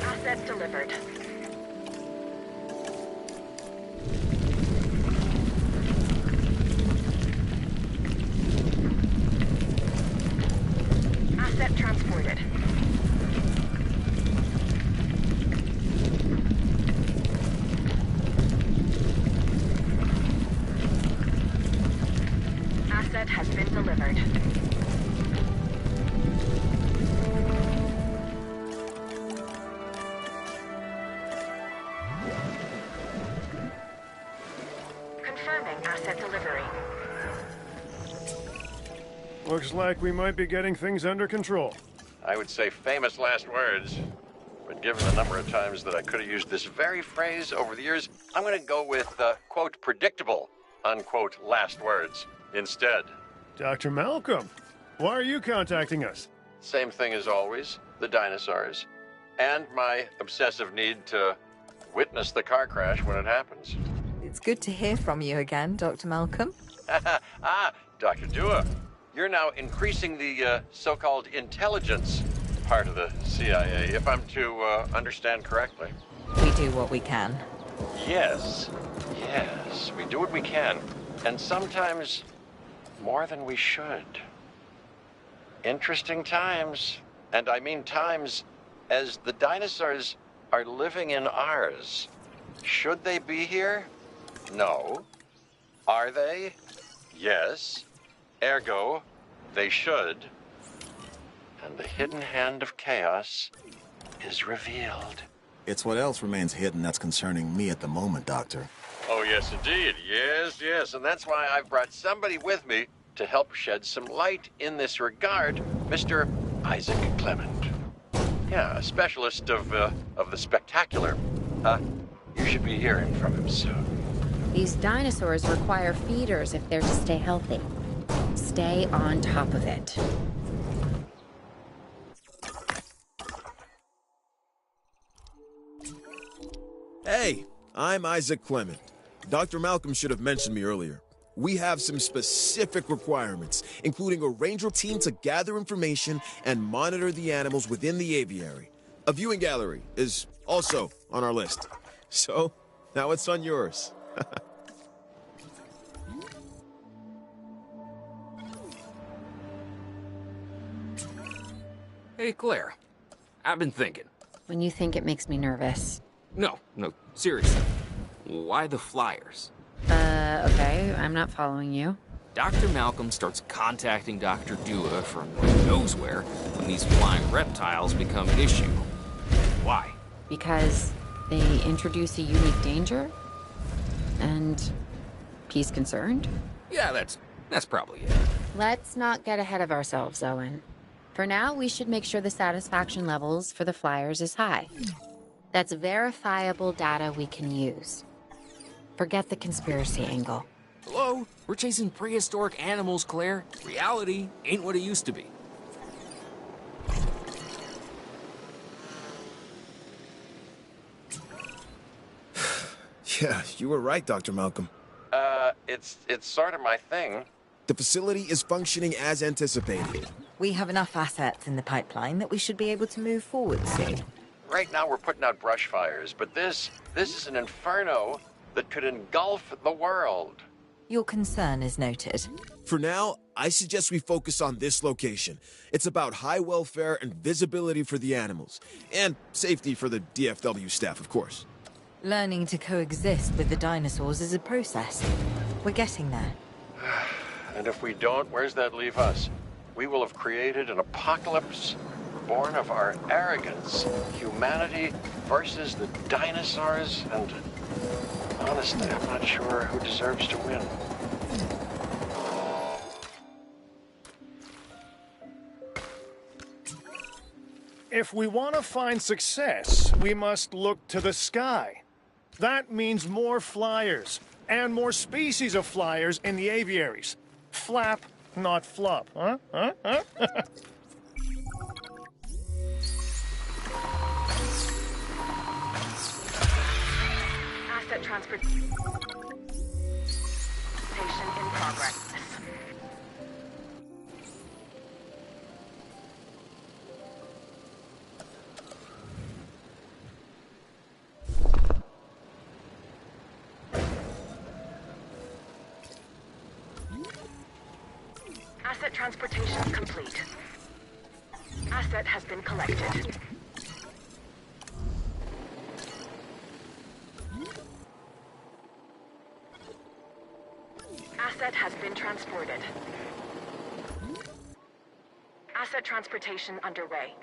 Asset delivered. Asset transported. Asset has been delivered. Confirming asset delivery. Looks like we might be getting things under control. I would say famous last words, but given the number of times that I could have used this very phrase over the years, I'm going to go with, quote, predictable, unquote, last words instead. Dr. Malcolm, why are you contacting us? Same thing as always, the dinosaurs, and my obsessive need to witness the car crash when it happens. It's good to hear from you again, Dr. Malcolm. Dr. Dua, you're now increasing the so-called intelligence part of the CIA, if I'm to understand correctly. We do what we can. Yes, we do what we can, and sometimes more than we should. Interesting times, and I mean times as the dinosaurs are living in ours. Should they be here? No. Are they? Yes. Ergo, they should. And the hidden hand of chaos is revealed. It's what else remains hidden that's concerning me at the moment, Doctor. Oh, yes, indeed. Yes. And that's why I've brought somebody with me to help shed some light in this regard, Mr. Isaac Clement. Yeah, a specialist of the spectacular. You should be hearing from him soon. These dinosaurs require feeders if they're to stay healthy. Stay on top of it. Hey, I'm Isaac Clement. Dr. Malcolm should have mentioned me earlier. We have some specific requirements, including a ranger team to gather information and monitor the animals within the aviary. A viewing gallery is also on our list. So, now it's on yours. Hey, Claire. I've been thinking. When you think it makes me nervous. No, seriously. Why the flyers? Okay, I'm not following you. Dr. Malcolm starts contacting Dr. Dua from who knows where when these flying reptiles become an issue. Why? Because they introduce a unique danger? And he's concerned? Yeah, that's probably it. Let's not get ahead of ourselves, Owen. For now, we should make sure the satisfaction levels for the flyers is high. That's verifiable data we can use. Forget the conspiracy angle. Hello? We're chasing prehistoric animals, Claire. Reality ain't what it used to be. Yeah, you were right, Dr. Malcolm. It's sort of my thing. The facility is functioning as anticipated. We have enough assets in the pipeline that we should be able to move forward soon. Right now we're putting out brush fires, but this is an inferno that could engulf the world. Your concern is noted. For now, I suggest we focus on this location. It's about high welfare and visibility for the animals. And safety for the DFW staff, of course. Learning to coexist with the dinosaurs is a process. We're getting there. And if we don't, where's that leave us? We will have created an apocalypse born of our arrogance. Humanity versus the dinosaurs, and honestly, I'm not sure who deserves to win. If we want to find success, we must look to the sky. That means more flyers, and more species of flyers in the aviaries. Flap, not flop, huh? Asset transportation in progress. Asset transportation complete. Asset has been collected. Asset has been transported. Asset transportation underway.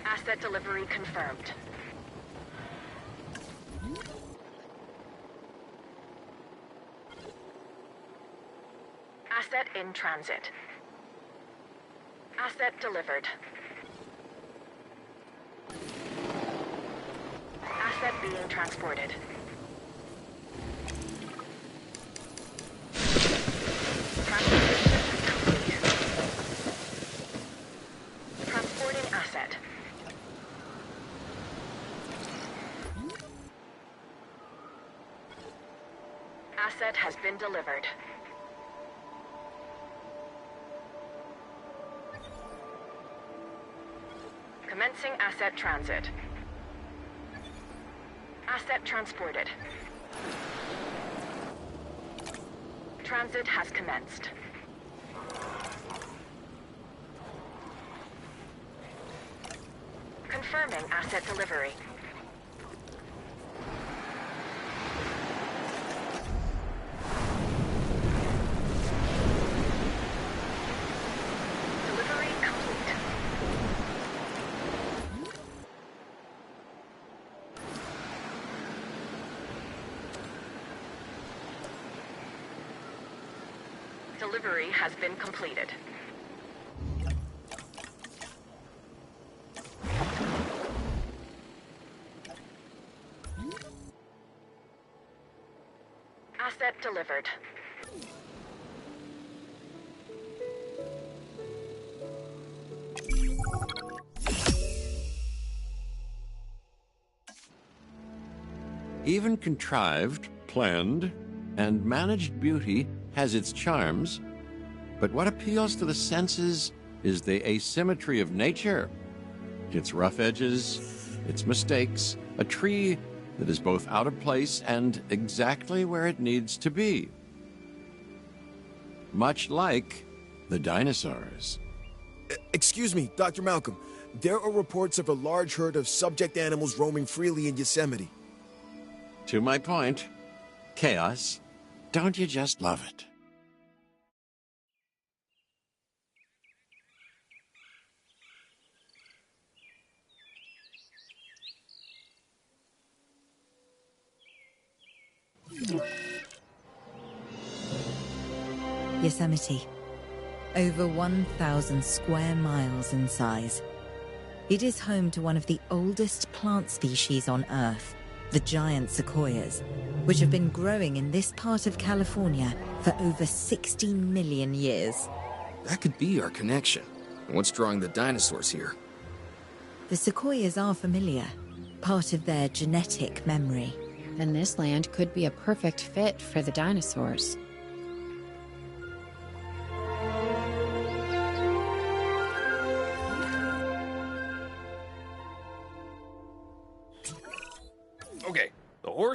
Asset delivery confirmed. Asset in transit. Asset delivered. Asset being transported. Transportation complete. Transporting asset. Asset has been delivered. Commencing asset transit. Asset transported. Transit has commenced. Confirming asset delivery. Delivery complete. Delivery has been completed. Asset delivered. Even contrived, planned, and managed beauty has its charms, but what appeals to the senses is the asymmetry of nature. Its rough edges, its mistakes, a tree that is both out of place and exactly where it needs to be. Much like the dinosaurs. Excuse me, Dr. Malcolm. There are reports of a large herd of subject animals roaming freely in Yosemite. To my point, chaos. Don't you just love it? Yosemite. Over 1,000 square miles in size. It is home to one of the oldest plant species on Earth, the giant sequoias, which have been growing in this part of California for over 60 million years. That could be our connection. What's drawing the dinosaurs here? The sequoias are familiar, part of their genetic memory. Then this land could be a perfect fit for the dinosaurs.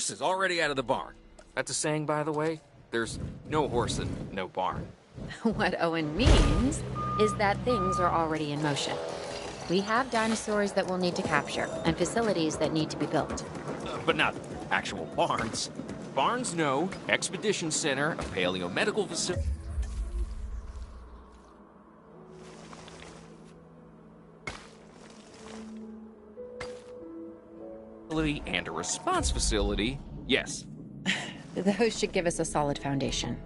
horses already out of the barn. That's a saying, by the way. There's no horse and no barn. What Owen means is that things are already in motion. We have dinosaurs that we'll need to capture, and facilities that need to be built. But not actual barns. Barns, no. Expedition Center, a paleomedical facility. And a response facility, yes. Those should give us a solid foundation.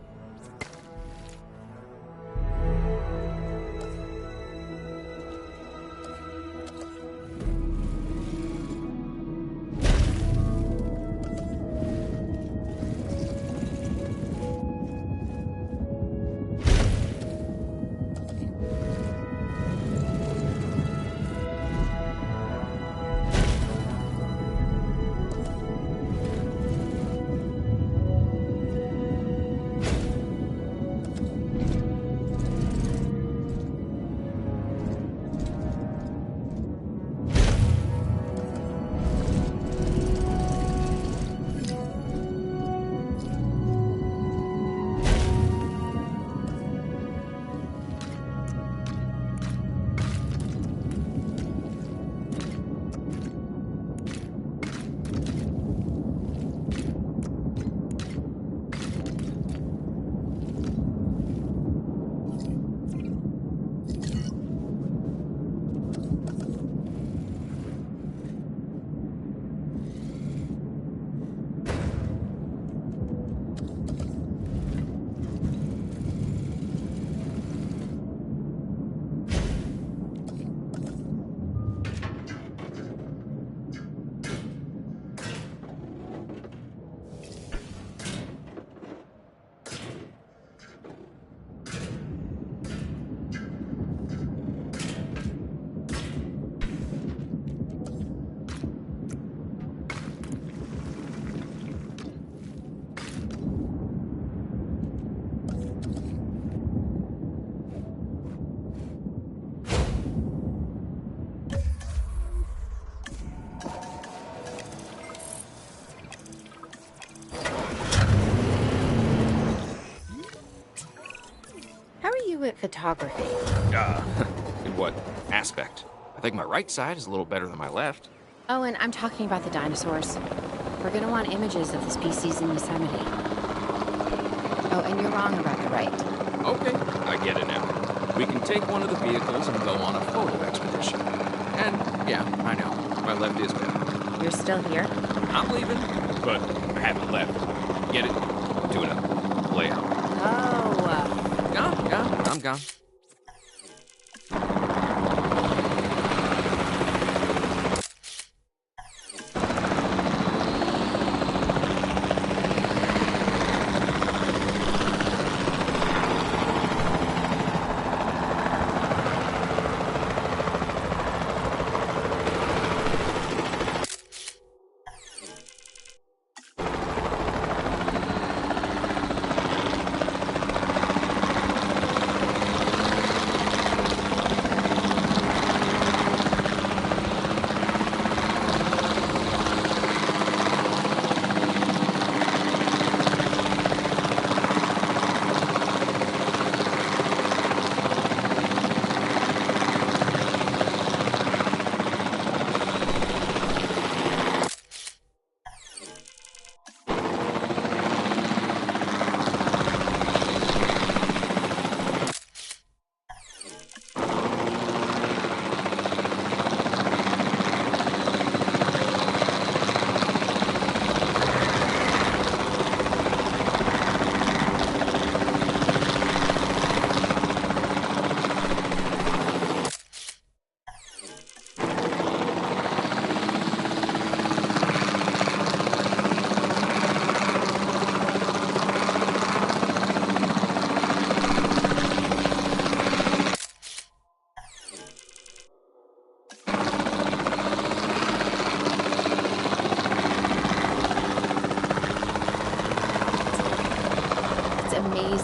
At photography. In what aspect? I think my right side is a little better than my left. Oh, and I'm talking about the dinosaurs. We're gonna want images of the species in Yosemite. Oh, and you're wrong about the right. Okay, I get it now. We can take one of the vehicles and go on a photo expedition. And, yeah, I know, my left is better. You're still here? I'm leaving, but I haven't left. Get it? Do it up. Lay out. Oh, Yeah, I'm gone.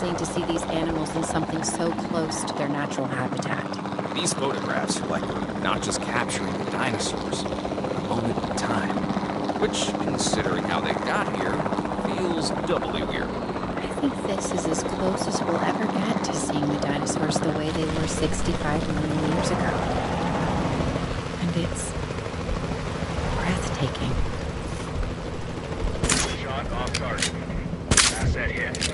amazing to see these animals in something so close to their natural habitat. These photographs are like not just capturing the dinosaurs, but a moment in time. Which, considering how they got here, feels doubly weird. I think this is as close as we'll ever get to seeing the dinosaurs the way they were 65 million years ago. And it's breathtaking. Shot off target. Asset hit.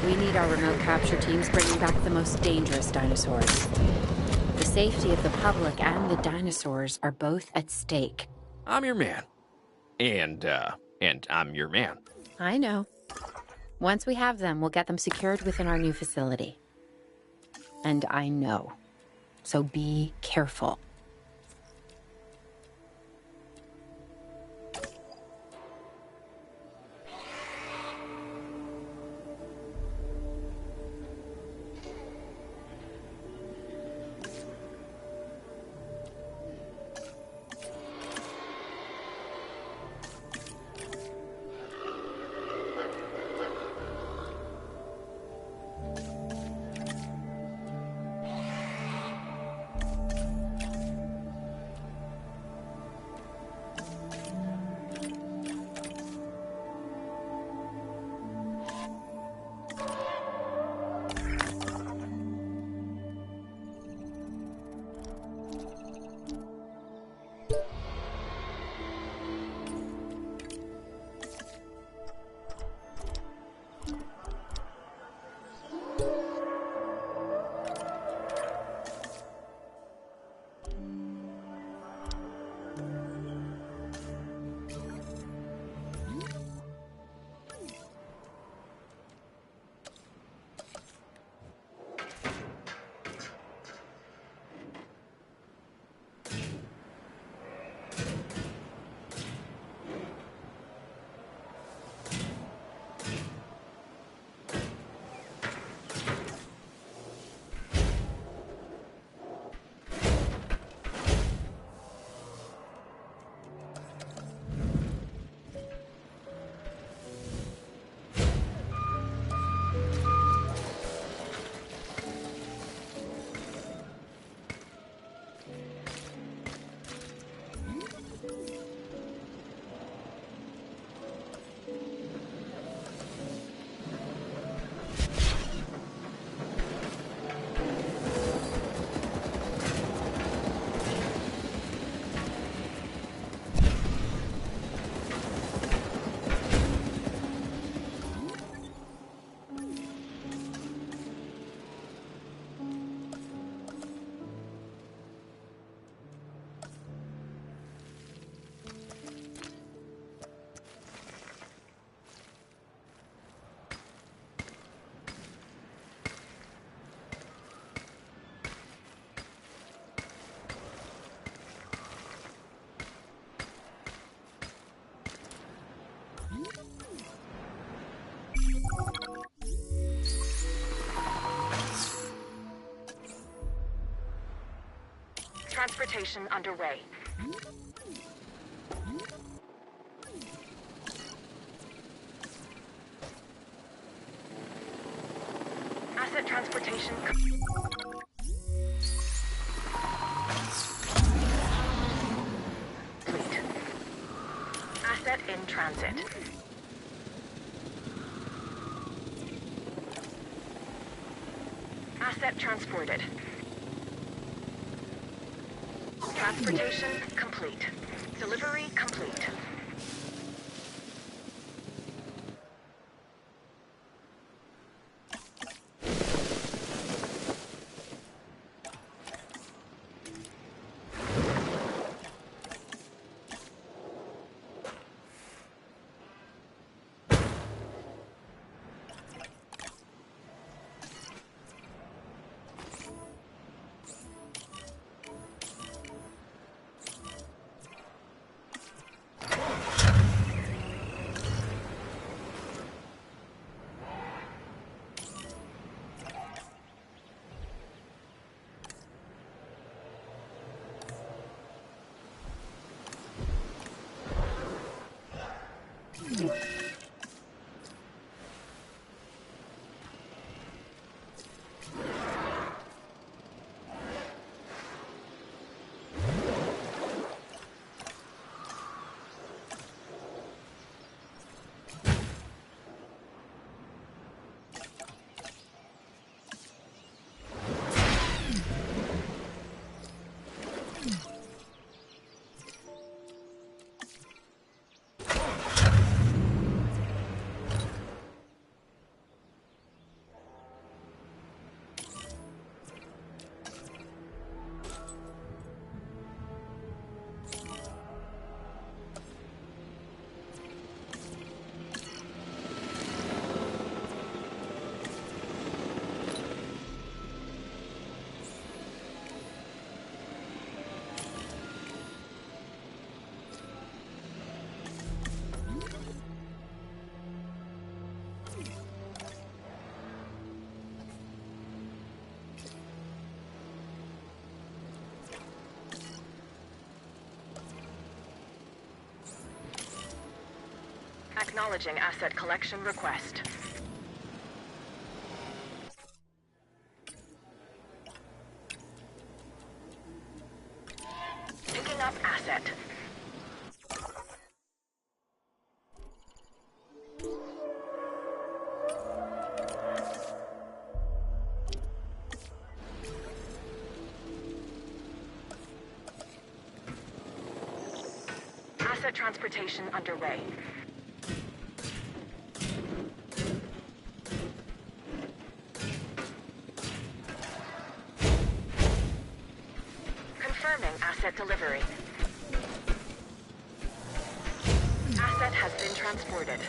We need our remote capture teams bringing back the most dangerous dinosaurs. The safety of the public and the dinosaurs are both at stake. I'm your man. And I'm your man. I know. Once we have them, we'll get them secured within our new facility. And I know. So be careful. Transportation underway. Asset transportation. Complete. Asset in transit. Asset transported. Transportation complete. Delivery complete. Acknowledging asset collection request. Picking up asset. Asset transportation underway. Confirming asset delivery. Asset has been transported.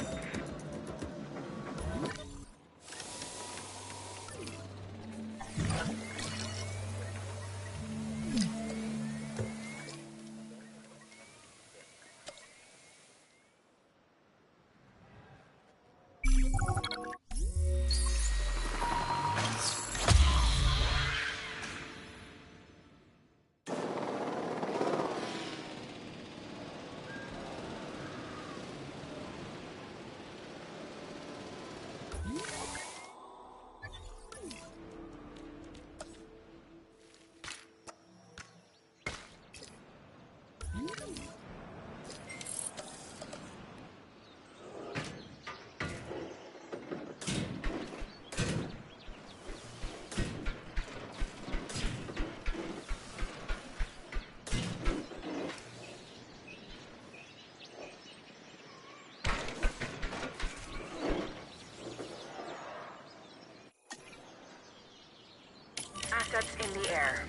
Assets in the air.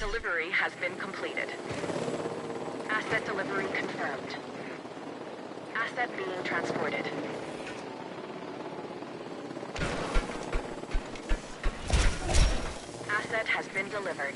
Delivery has been completed. Asset delivery confirmed. Asset being transported. Asset has been delivered.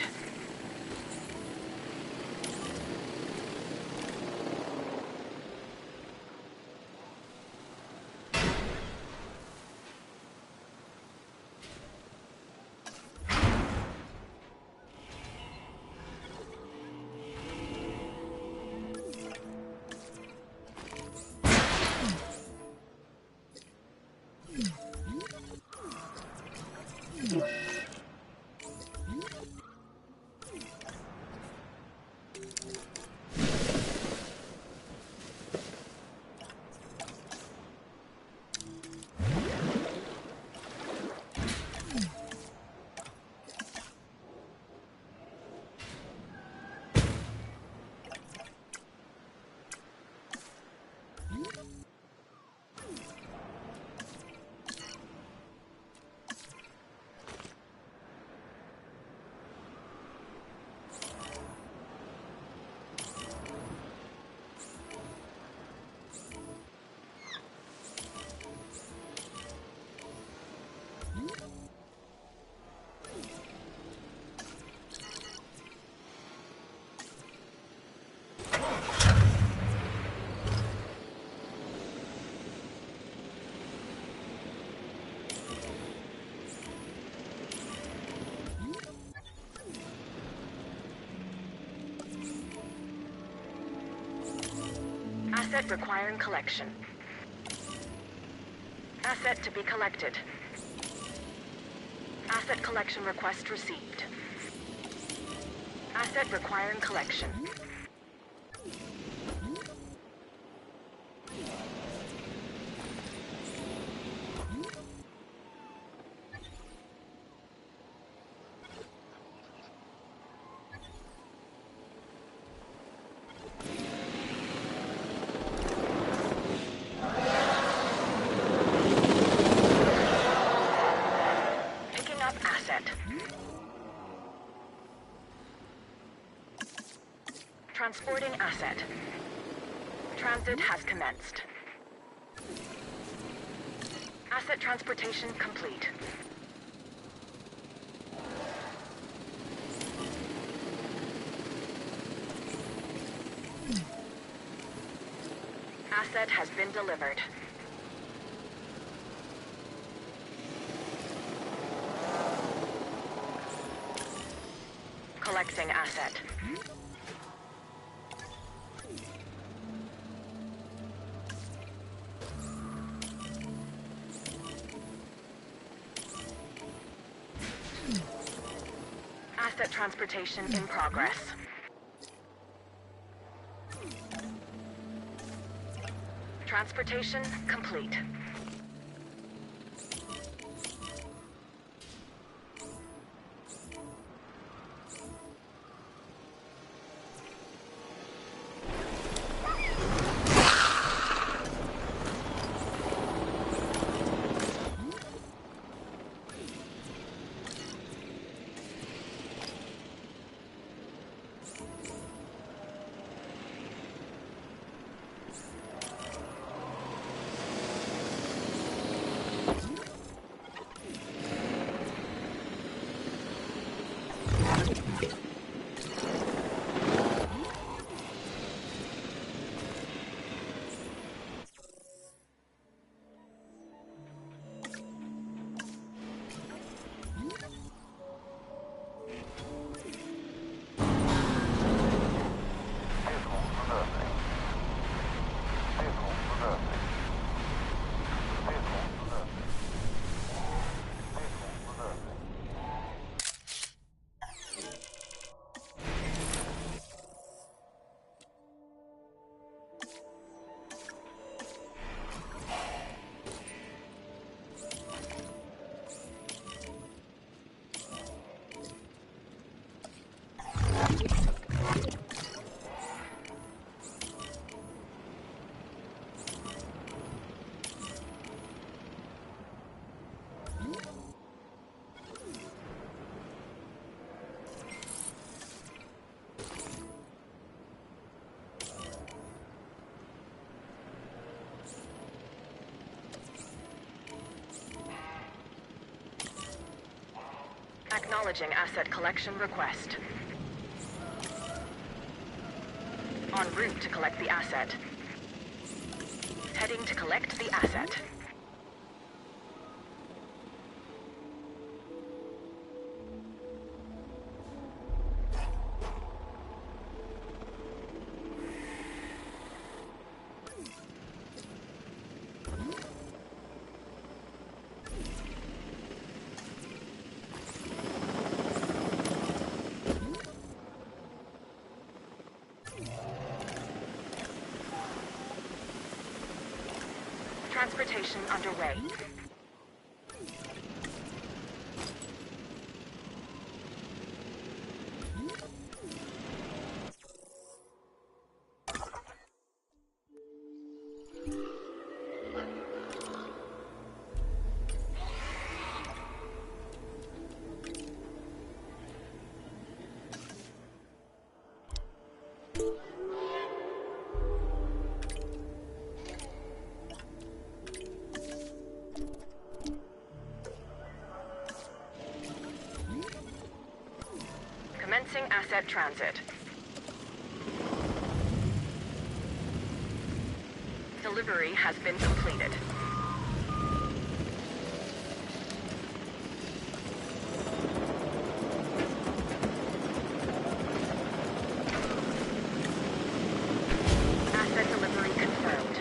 Asset requiring collection. Asset to be collected. Asset collection request received. Asset requiring collection. Transporting asset. Transit has commenced. Asset transportation complete. Asset has been delivered. Asset transportation in progress. Transportation complete. Acknowledging asset collection request. En route to collect the asset. Heading to collect the asset. Transportation underway. Commencing asset transit. Delivery has been completed. Asset delivery confirmed.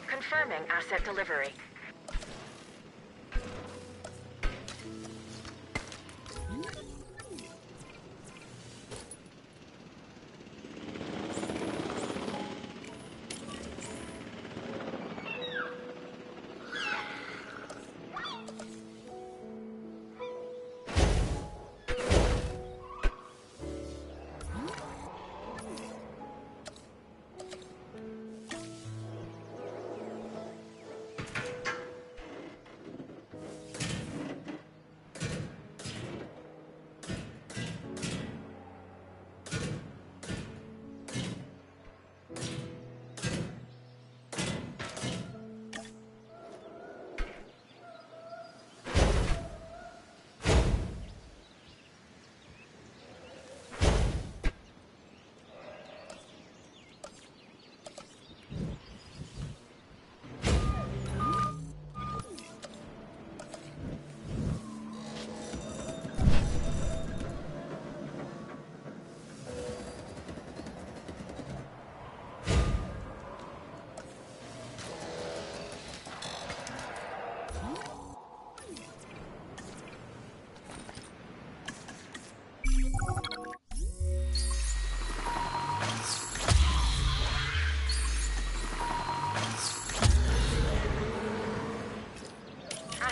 Confirming asset delivery.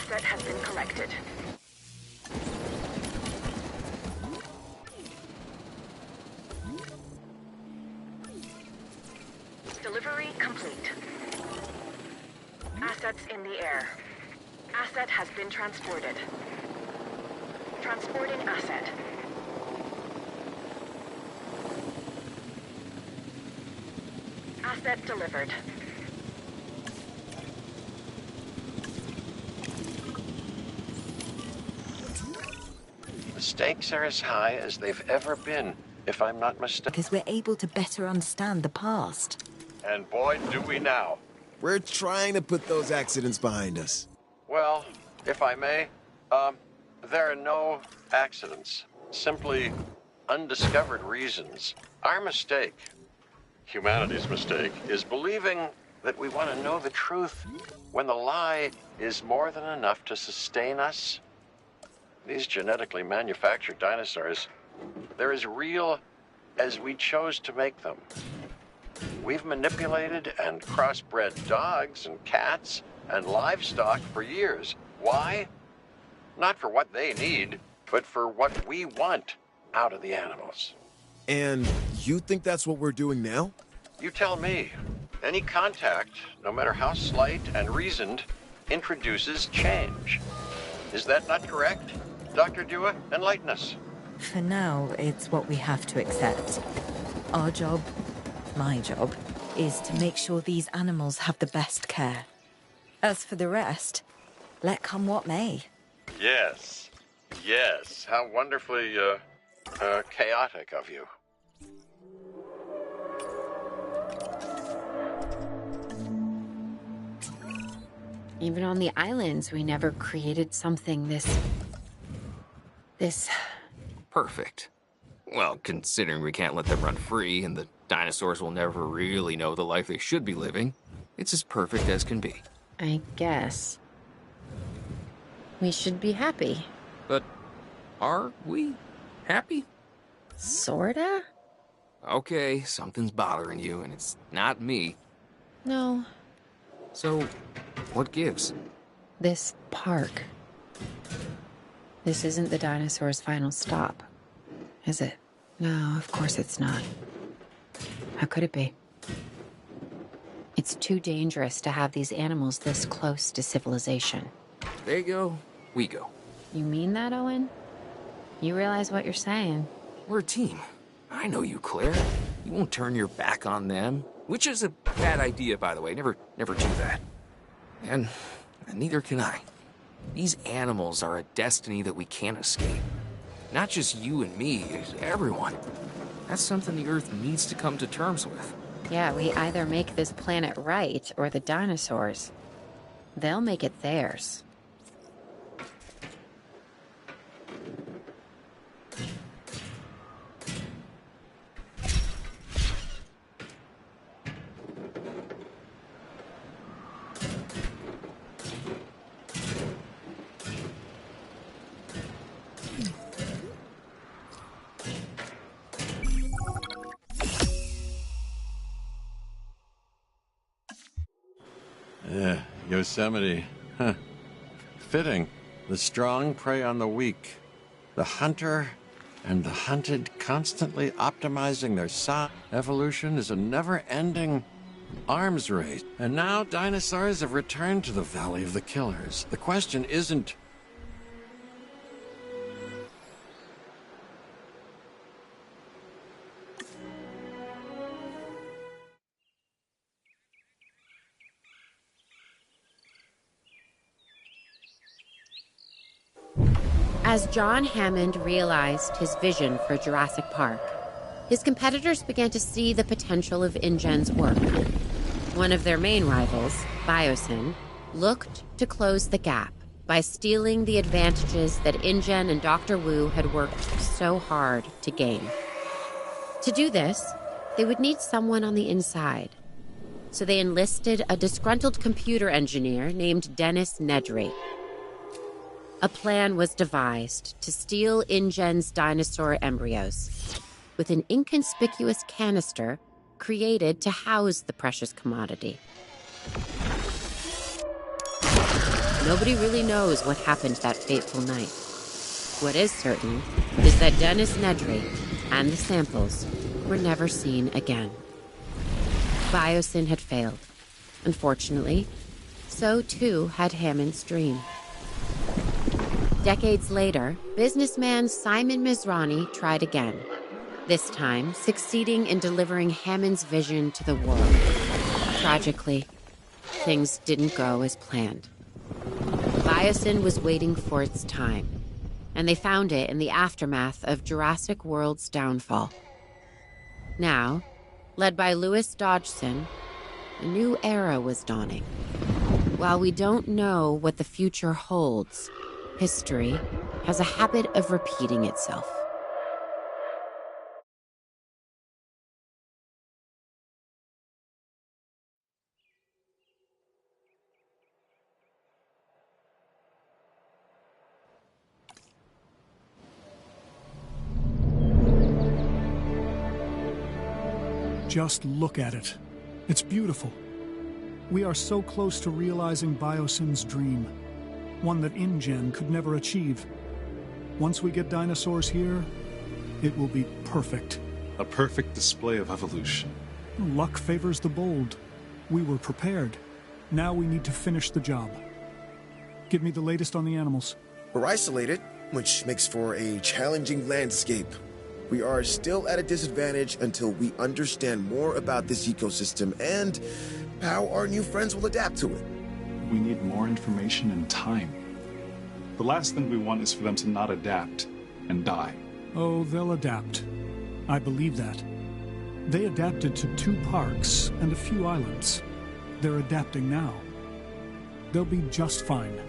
Asset has been collected. Delivery complete. Assets in the air. Asset has been transported. Transporting asset. Asset delivered. The stakes are as high as they've ever been, if I'm not mistaken. Because we're able to better understand the past. And boy, do we now. We're trying to put those accidents behind us. Well, if I may, there are no accidents. Simply undiscovered reasons. Our mistake, humanity's mistake, is believing that we want to know the truth when the lie is more than enough to sustain us. These genetically manufactured dinosaurs, they're as real as we chose to make them. We've manipulated and crossbred dogs and cats and livestock for years. Why? Not for what they need, but for what we want out of the animals. And you think that's what we're doing now? You tell me. Any contact, no matter how slight and reasoned, introduces change. Is that not correct? Dr. Dua, enlighten us. For now, it's what we have to accept. Our job, my job, is to make sure these animals have the best care. As for the rest, let come what may. Yes. Yes. How wonderfully, chaotic of you. Even on the islands, we never created something this Perfect. Well, considering we can't let them run free and the dinosaurs will never really know the life they should be living, it's as perfect as can be. I guess. We should be happy. But are we happy? Sorta? Okay, something's bothering you, and it's not me. No. So, what gives? This park. This isn't the dinosaur's final stop, is it? No, of course it's not. How could it be? It's too dangerous to have these animals this close to civilization. They go, we go. You mean that, Owen? You realize what you're saying? We're a team. I know you, Claire. You won't turn your back on them. Which is a bad idea, by the way. Never do that. And neither can I. These animals are a destiny that we can't escape. Not just you and me, everyone. That's something the Earth needs to come to terms with. Yeah, we either make this planet right, or the dinosaurs. They'll make it theirs. Yosemite. Huh. Fitting. The strong prey on the weak. The hunter and the hunted constantly optimizing their size. Evolution is a never-ending arms race. And now dinosaurs have returned to the Valley of the Killers. The question isn't... As John Hammond realized his vision for Jurassic Park, his competitors began to see the potential of InGen's work. One of their main rivals, Biosyn, looked to close the gap by stealing the advantages that InGen and Dr. Wu had worked so hard to gain. To do this, they would need someone on the inside. So they enlisted a disgruntled computer engineer named Dennis Nedry. A plan was devised to steal InGen's dinosaur embryos, with an inconspicuous canister created to house the precious commodity. Nobody really knows what happened that fateful night. What is certain is that Dennis Nedry and the samples were never seen again. Biosyn had failed. Unfortunately, so too had Hammond's dream. Decades later, businessman Simon Mizrahi tried again, this time succeeding in delivering Hammond's vision to the world. Tragically, things didn't go as planned. Biosyn was waiting for its time, and they found it in the aftermath of Jurassic World's downfall. Now, led by Louis Dodgson, a new era was dawning. While we don't know what the future holds, history has a habit of repeating itself. Just look at it. It's beautiful. We are so close to realizing Biosyn's dream, one that InGen could never achieve. Once we get dinosaurs here, it will be perfect. A perfect display of evolution. Luck favors the bold. We were prepared. Now we need to finish the job. Give me the latest on the animals. We're isolated, which makes for a challenging landscape. We are still at a disadvantage until we understand more about this ecosystem and how our new friends will adapt to it. We need more information and time. The last thing we want is for them to not adapt and die. Oh, they'll adapt. I believe that. They adapted to 2 parks and a few islands. They're adapting now. They'll be just fine.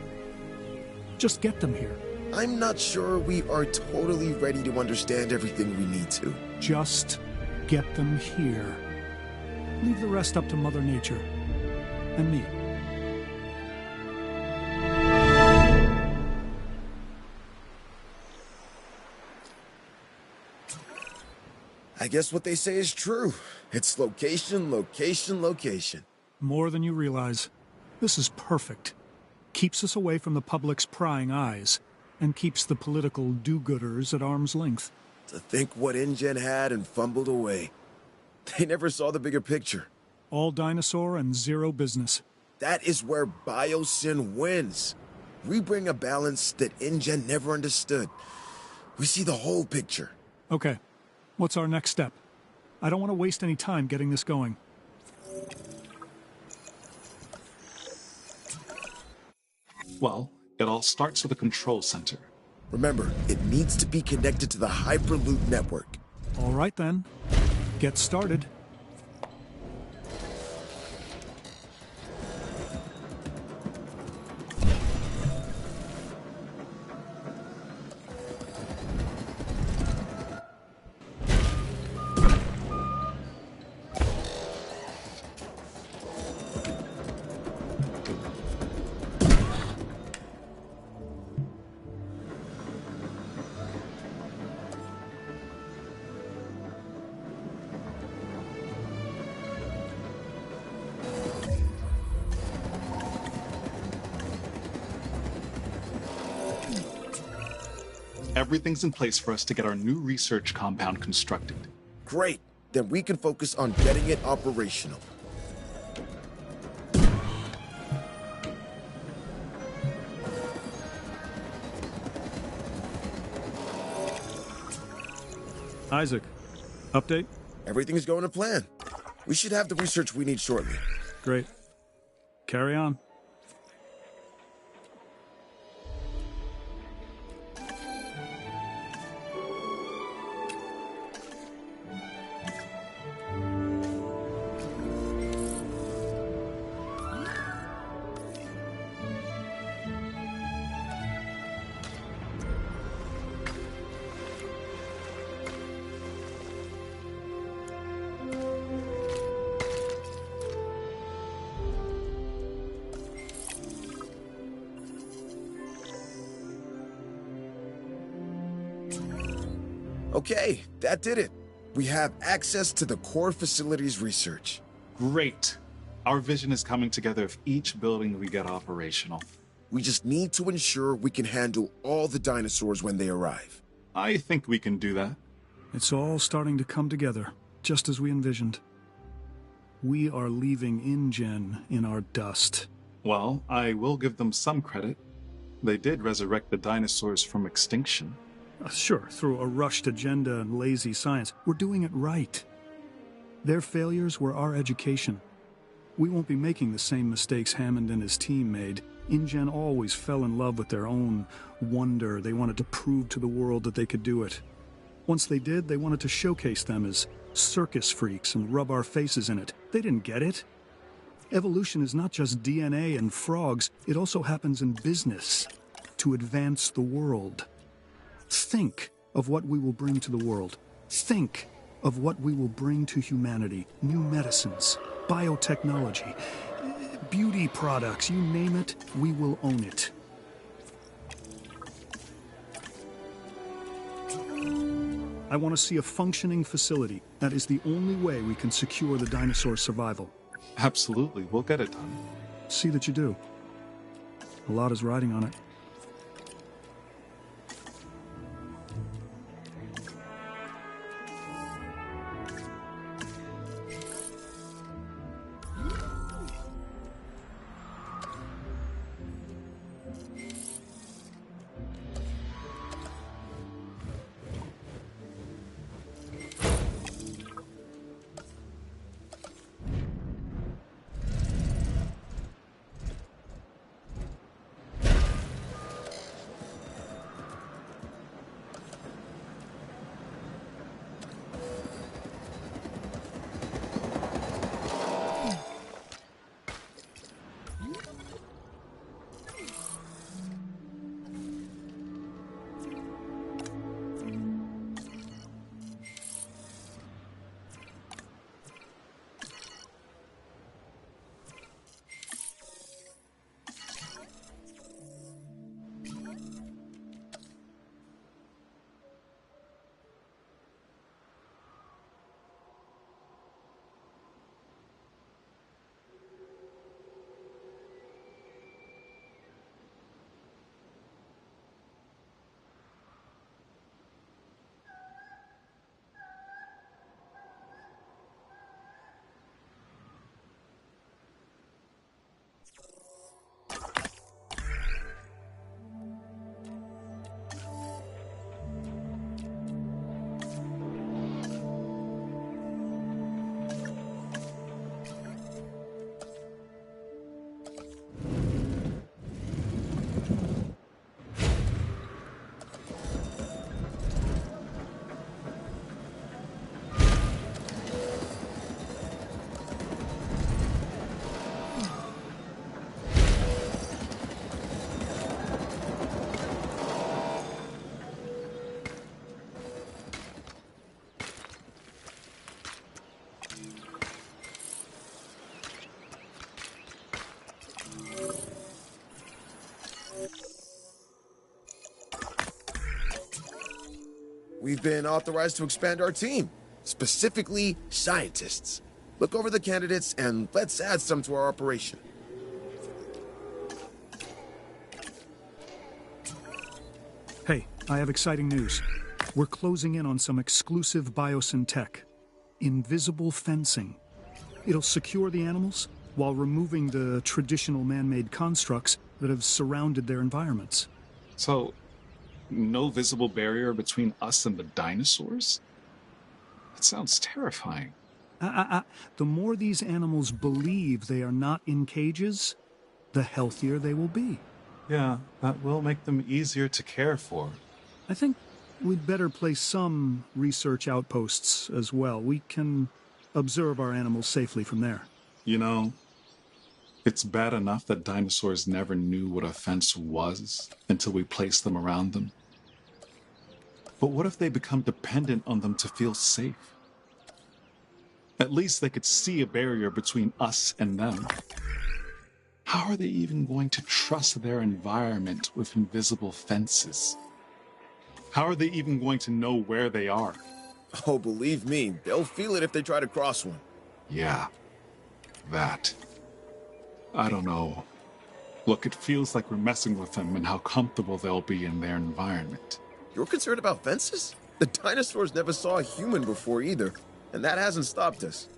Just get them here. I'm not sure we are totally ready to understand everything we need to. Just get them here. Leave the rest up to Mother Nature and me. I guess what they say is true. It's location, location, location. More than you realize. This is perfect. Keeps us away from the public's prying eyes, and keeps the political do-gooders at arm's length. To think what InGen had and fumbled away. They never saw the bigger picture. All dinosaur and zero business. That is where Biosyn wins. We bring a balance that InGen never understood. We see the whole picture. Okay. What's our next step? I don't want to waste any time getting this going. Well, it all starts with a control center. Remember, it needs to be connected to the Hyperloop network. All right then. Get started. Everything's in place for us to get our new research compound constructed. Great. Then we can focus on getting it operational. Isaac, update? Everything's going to plan. We should have the research we need shortly. Great. Carry on. Okay, that did it. We have access to the core facilities research. Great. Our vision is coming together with each building we get operational. We just need to ensure we can handle all the dinosaurs when they arrive. I think we can do that. It's all starting to come together, just as we envisioned. We are leaving InGen in our dust. Well, I will give them some credit. They did resurrect the dinosaurs from extinction. Sure, through a rushed agenda and lazy science. We're doing it right. Their failures were our education. We won't be making the same mistakes Hammond and his team made. InGen always fell in love with their own wonder. They wanted to prove to the world that they could do it. Once they did, they wanted to showcase them as circus freaks and rub our faces in it. They didn't get it. Evolution is not just DNA and frogs. It also happens in business to advance the world. Think of what we will bring to the world. Think of what we will bring to humanity. New medicines, biotechnology, beauty products, you name it, we will own it. I want to see a functioning facility. That is the only way we can secure the dinosaur survival. Absolutely, we'll get it done. See that you do. A lot is riding on it. We've been authorized to expand our team, specifically scientists. Look over the candidates and let's add some to our operation. Hey, I have exciting news. We're closing in on some exclusive biosyn tech. Invisible fencing. It'll secure the animals while removing the traditional man-made constructs that have surrounded their environments. So, no visible barrier between us and the dinosaurs? That sounds terrifying. The more these animals believe they are not in cages, the healthier they will be. Yeah, that will make them easier to care for. I think we'd better place some research outposts as well. We can observe our animals safely from there. You know, it's bad enough that dinosaurs never knew what a fence was until we placed them around them. But what if they become dependent on them to feel safe? At least they could see a barrier between us and them. How are they even going to trust their environment with invisible fences? How are they even going to know where they are? Oh, believe me, they'll feel it if they try to cross one. Yeah, that. I don't know. Look, it feels like we're messing with them and how comfortable they'll be in their environment. You're concerned about fences? The dinosaurs never saw a human before either, and that hasn't stopped us.